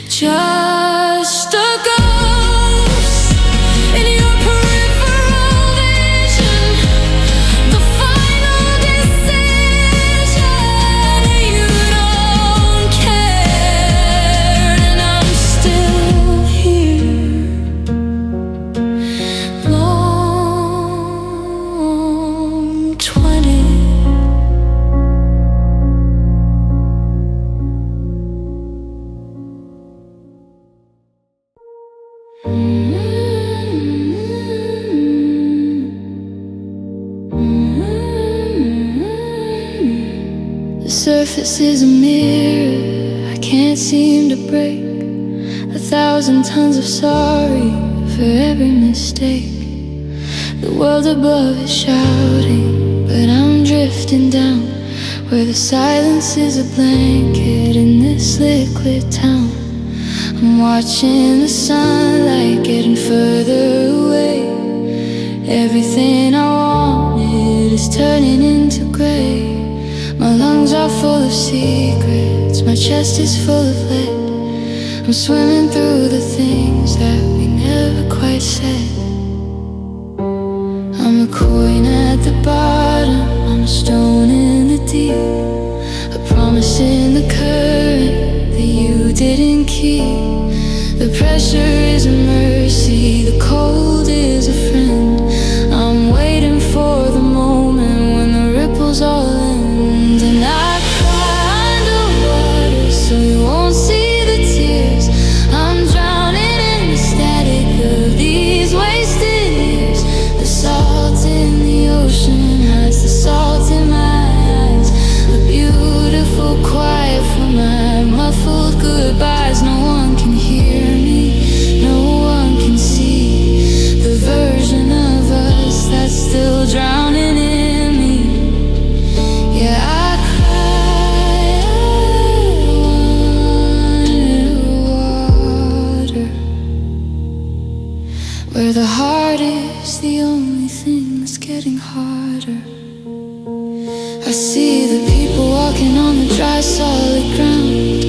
Just a ghost in your peripheral vision, the final decision. You don't care, and I'm still here. Long 20. The surface is a mirror I can't seem to break. 1,000 tons of sorry for every mistake. The world above is shouting, but I'm drifting down, where the silence is a blanket in this liquid town. I'm watching the sunlight getting further away. Everything I wanted is turning into gray. My lungs are full of secrets, my chest is full of lead. I'm swimming through the things that we never quite said. I'm a coin at the bottom, I'm a stone in the deep, a promise in the current that you didn't keep. The pressure is a mercy, the cold is a friend. I'm waiting for the moment when the ripples all end. And I cry underwater so you won't see the tears. I'm drowning in the static of these wasted years. The salt in the ocean hides the salt in my eyes. A beautiful quiet for my muffled goodbyes. No one can hear me, no one can see the version of us that's still drowning in me. Yeah, I cry underwater, where the heart is the only thing that's getting harder. I see the people walking on the dry solid ground,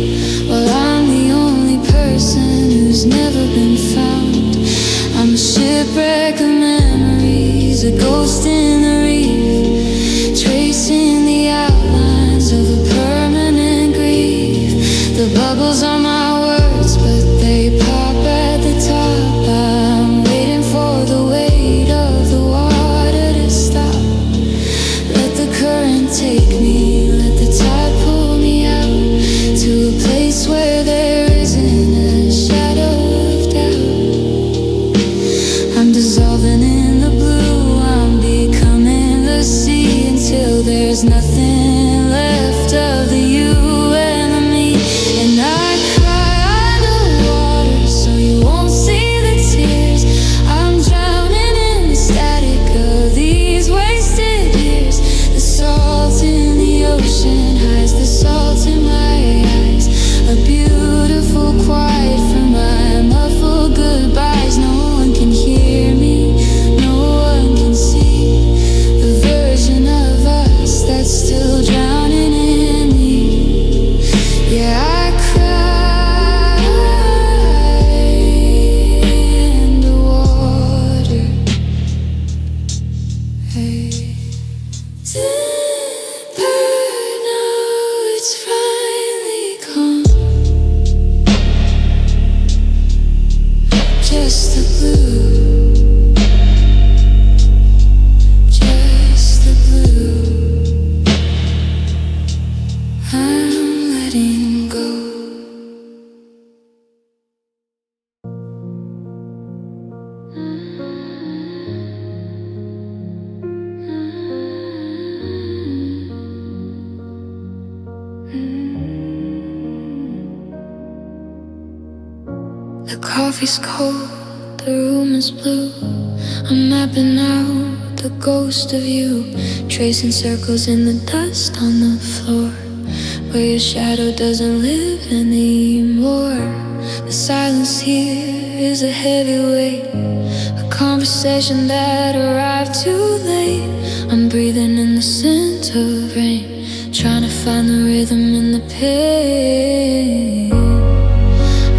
while I'm the only person who's never been found. I'm a shipwreck of memories, a ghost in the reef, tracing the outlines of a permanent grief. The bubbles are my words, but they pop at the top. I'm waiting for the weight of the water to stop. Let the current take me, let the tide pull me out to a place where there isn't a shadow of doubt. I'm dissolving in the blue, I'm becoming coffee's cold, the room is blue. I'm mapping out the ghost of you, tracing circles in the dust on the floor, where your shadow doesn't live anymore. The silence here is a heavy weight, a conversation that arrived too late. I'm breathing in the scent of rain, trying to find the rhythm in the pain.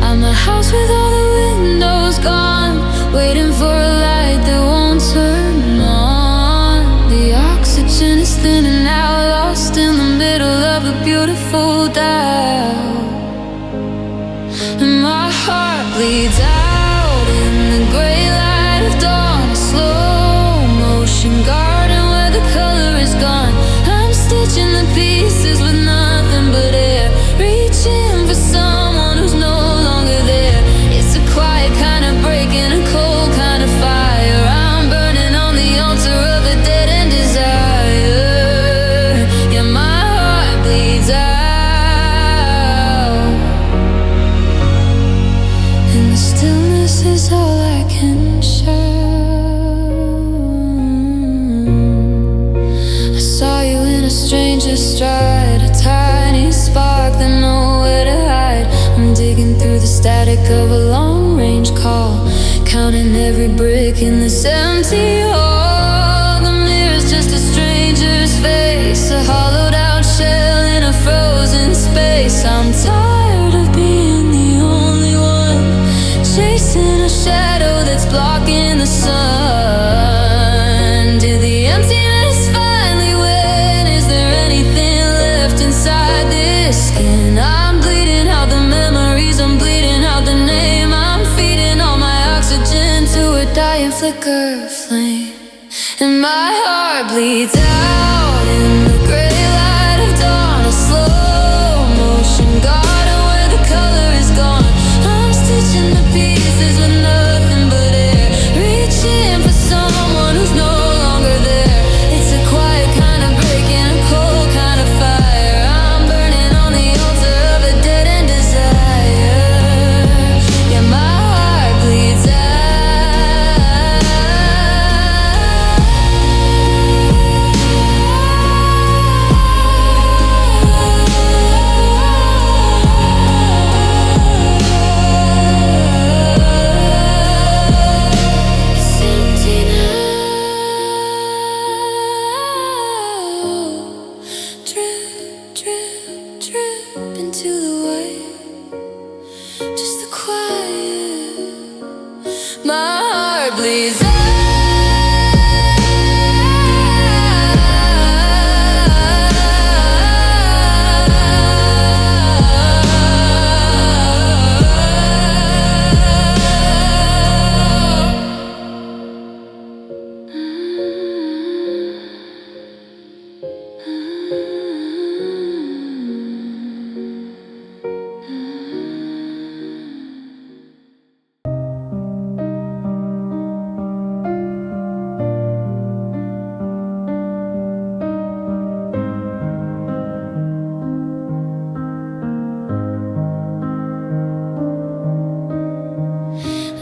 I'm a house with all the windows gone, waiting for a light that won't turn on. The oxygen is thinning out, lost in the middle of a beautiful doubt. And my heart bleeds out in the gray light of dawn, a slow motion garden where the color is gone. I'm stitching the pieces with nothing but air, reaching for someone who's no longer there. It's a quiet kind of break in a cold kind of fire. I'm burning on the altar of a dead-end desire. Yeah, my heart bleeds out, and the stillness is all I can shout. I saw you in a stranger's stride, a tiny spark that nowhere to hide. I'm digging through the static of a long-range call, counting every brick in this empty hall. The mirror's just a stranger's face, a hollowed-out shell in a frozen space. I'm tired of being the only one, chasing a shadow that's blocking the sun. Did the emptiness finally win? Is there anything left inside this skin? I'm bleeding out the memories, I'm bleeding out the name. I'm feeding all my oxygen to a dying flicker flame, and my heart bleeds out in the gray light of dawn, a slow motion garden where the color is gone. I'm stitching the pieces with nothing but air, reaching for someone who's no longer there. It's a quiet kind of break in a cold kind of fire. I'm burning on the altar of a dead-end desire. Yeah, my heart bleeds out. It's empty now. Drip, drip, drip into the white, just the quiet. My heart bleeds out.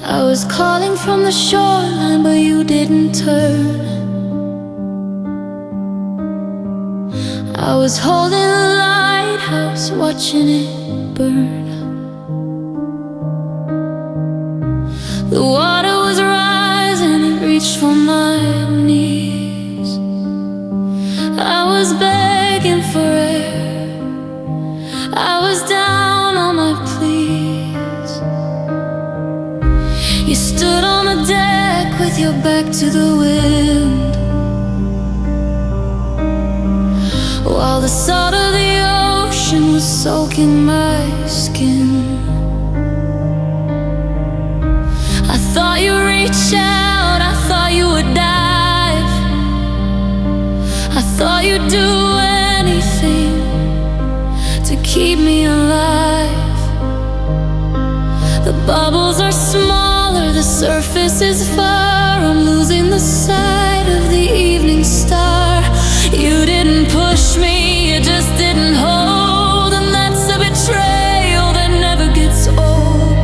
I was calling from the shoreline, but you didn't turn. I was holding the lighthouse, watching it burn. The water was rising, it reached for my knees. I was begging for air, I was down on my pleas. You stood on the deck with your back to the wind, while the salt of the ocean was soaking my skin. I thought you'd reach out, I thought you would dive, I thought you'd do anything to keep me alive. The bubbles are smaller, the surface is far. I'm losing the sight of the evening star. You didn't push me, you just didn't hold, and that's a betrayal that never gets old.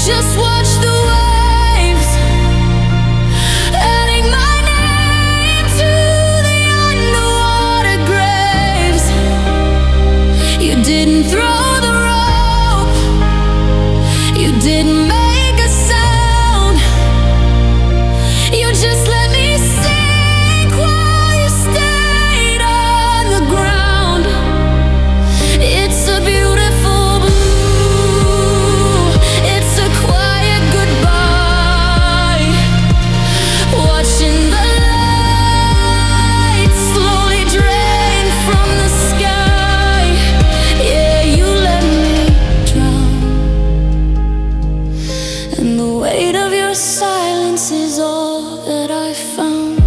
just watch the waves, adding my name to the underwater graves. You didn't throw the rope, you didn't make a sound, you just let me sink while you stayed on the ground. It's a beautiful blue, it's a quiet goodbye, watching the light slowly drain from the sky. Yeah, you let me drown, and the weight of your silence is all that I found.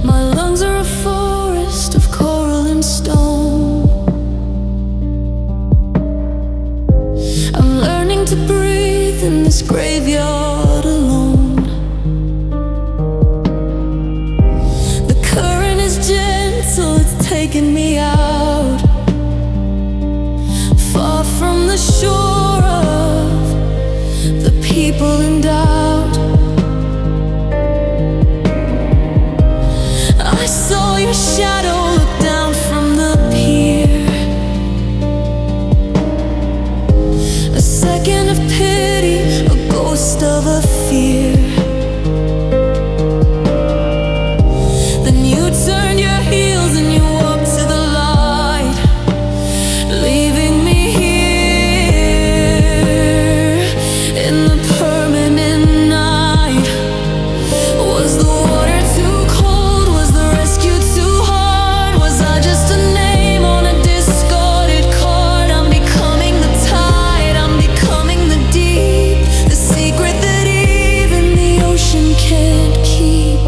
My lungs are a forest of coral and stone. I'm learning to breathe in this graveyard alone. The current is gentle, it's taking me out, far from the shore of the people in doubt. I saw your shadow look down from the pier, a second of pity, a ghost of a fear. Then you turned your heels and you walked to the light, leaving me here in the permanent night. Was the water too cold? Was the rescue too hard? Was I just a name on a discarded card? I'm becoming the tide, I'm becoming the deep, the secret that even the ocean can't keep.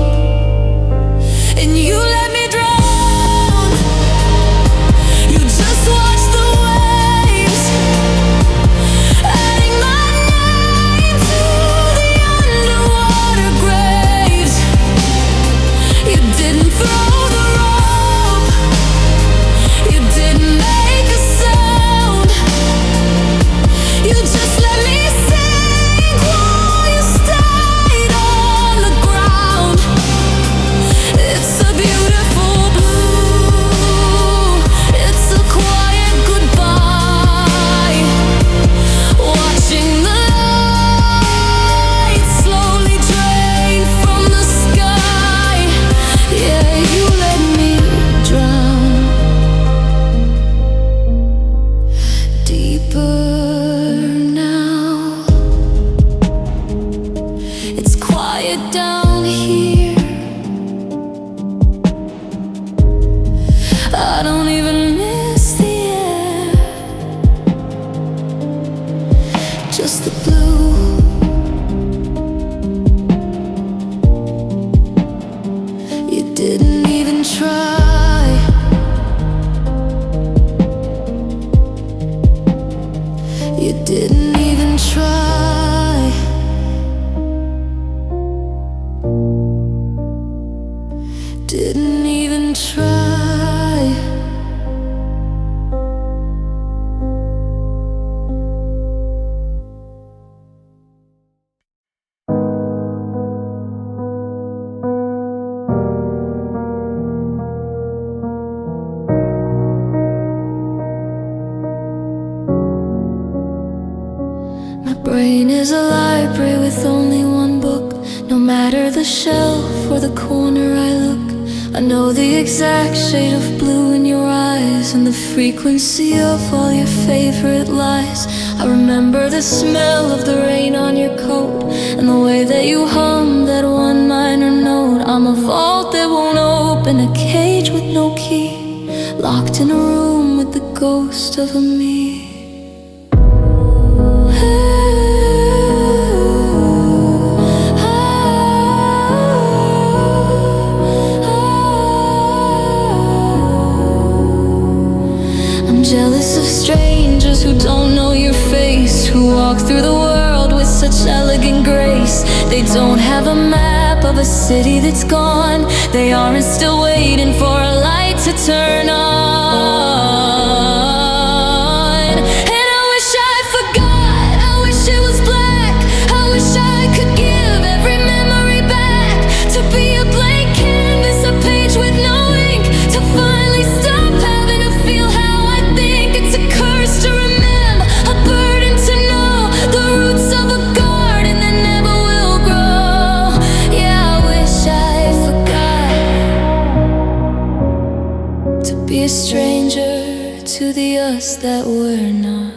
And you let me drown, you just watch the waves, adding my name to the underwater graves. You didn't throw the rope, you didn't make a sound, you just let me sink while you stayed on the ground. It's a beautiful blue, it's a quiet goodbye, watching the light slowly drain from the sky. Yeah, you let me drown deeper now. It's quiet down here, I don't even miss the air, just the blue. You didn't even try, you didn't even try, didn't even try. My brain is a library with only one book. No matter the shelf or the corner I look, I know the exact shade of blue in your eyes and the frequency of all your favorite lies. I remember the smell of the rain on your coat and the way that you hummed that one minor note. I'm a vault that won't open, a cage with no key, locked in a room with the ghost of a me. Jealous of strangers who don't know your face, who walk through the world with such elegant grace. They don't have a map of a city that's gone. They aren't still waiting for a light to turn on. And I wish I forgot, I wish it was black. I wish I could give every memory back. To be a blank canvas, a page with no ink. To finally stop having to feel how I think. It's a curse to remember, a burden to know the roots of a garden that never will grow. Yeah, I wish I forgot to be a stranger to the us that we're not.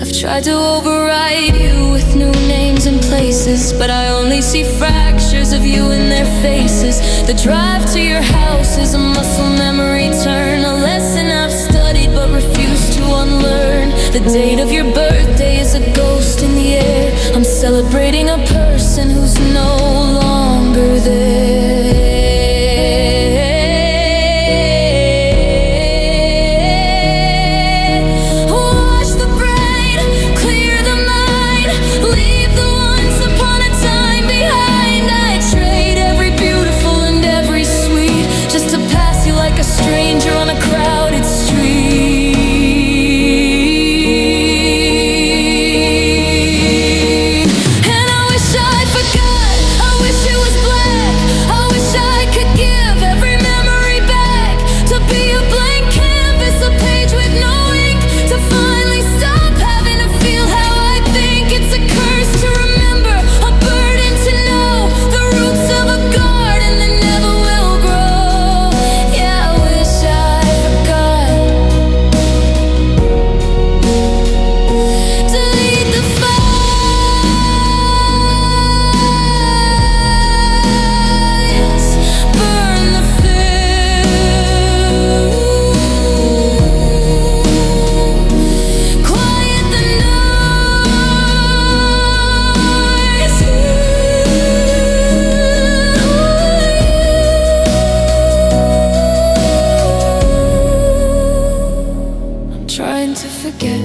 I've tried to override you with new names and places, but I only see fractures of you in their faces. The drive to your house is a muscle memory turn, a lesson I've studied but refuse to unlearn. The date of your birthday is a ghost in the air. I'm celebrating a person who's no longer there. Wash the brain, clear the mind, leave the once upon a time behind. I trade every beautiful and every sweet just to pass you like a stranger on a crowded street. And I wish I forgot, I wish it was black. I wish I could give every memory back. To be a blank canvas, a page with no ink. To finally stop having to feel how I think. It's a curse to remember, a burden to know the roots of a garden that never will grow. Yeah, I wish I forgot. Delete the files, burn the film, quiet the noise. I'm trying to forget.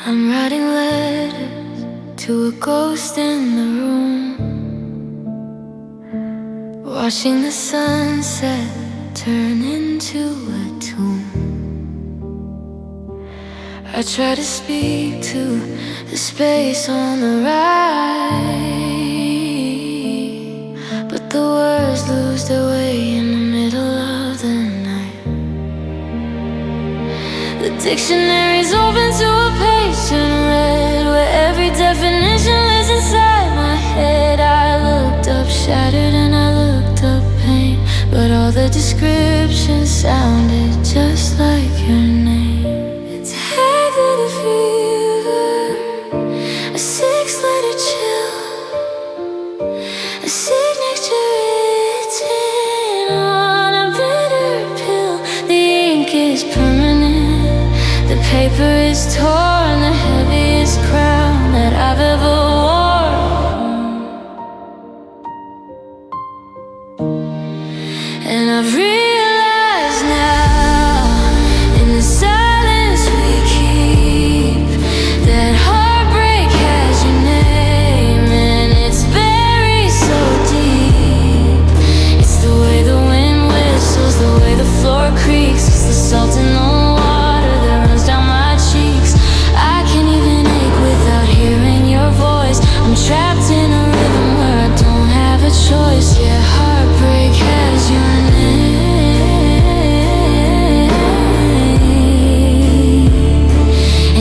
I'm writing letters to a ghost in the room, watching the sunset turn into a tomb. I try to speak to the space on the right, but the words lose their way in the middle of the night. The dictionary's open to a page turned red, where every definition lives inside my head. I looked up shattered and I looked up pain, but all the descriptions sounded just like your name. It's heaven a fever, a 6-letter chill, a signature written on a bitter pill. The ink is permanent, the paper is torn, the heaviest crown that I've ever worn. And I've realized now, in the silence we keep, that heartbreak has your name, and it's buried so deep. It's the way the wind whistles, the way the floor creaks. It's the salt in the water that runs down my cheeks. I can't even ache without hearing your voice. I'm trapped in a rhythm where I don't have a choice. Yeah, heartbreak has your name,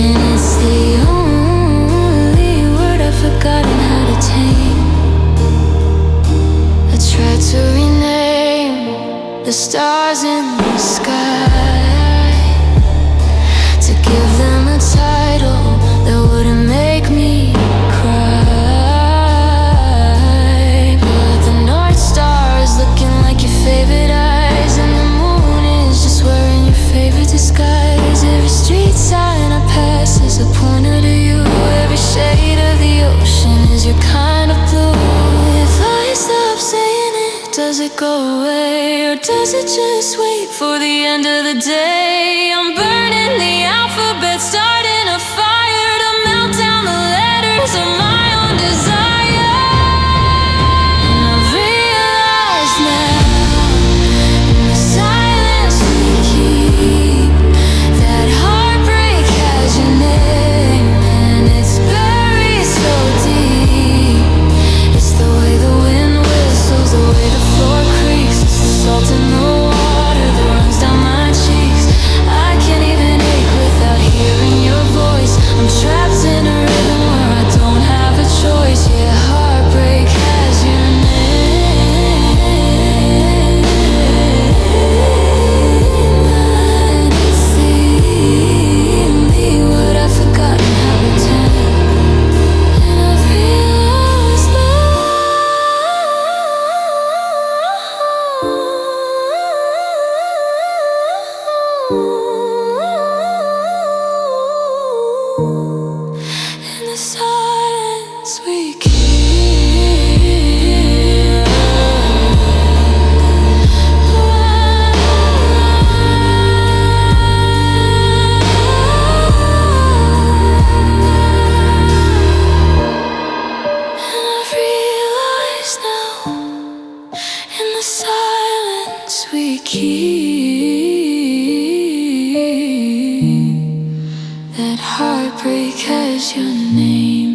and it's the only word I've forgotten how to tame. stars in the sky, to give them a title that wouldn't make me cry. But the North Star is looking like your favorite eyes, and the moon is just wearing your favorite disguise. Every street sign I pass is a pointer to you. Every shade of the ocean is your kind of blue. If I stop saying it, does it go away, or does it just wait for the end of the day? I'm burning the alphabet, starting a fire to melt down the letters of my own desire. And I realize now, in the silence we keep, that heartbreak has your name, and it's buried so deep. It's the way the wind whistles, the way the floor creaks, it's the salt in the water that runs down my cheeks. I can't even ache without hearing your voice. I'm trapped in a rhythm where I don't have a choice. Yeah, heartbreak has your name, and it's the word I've forgotten how to tame. And I've realized in the silence we keep, and I've realized now, in the silence we keep, that heartbreak has your name.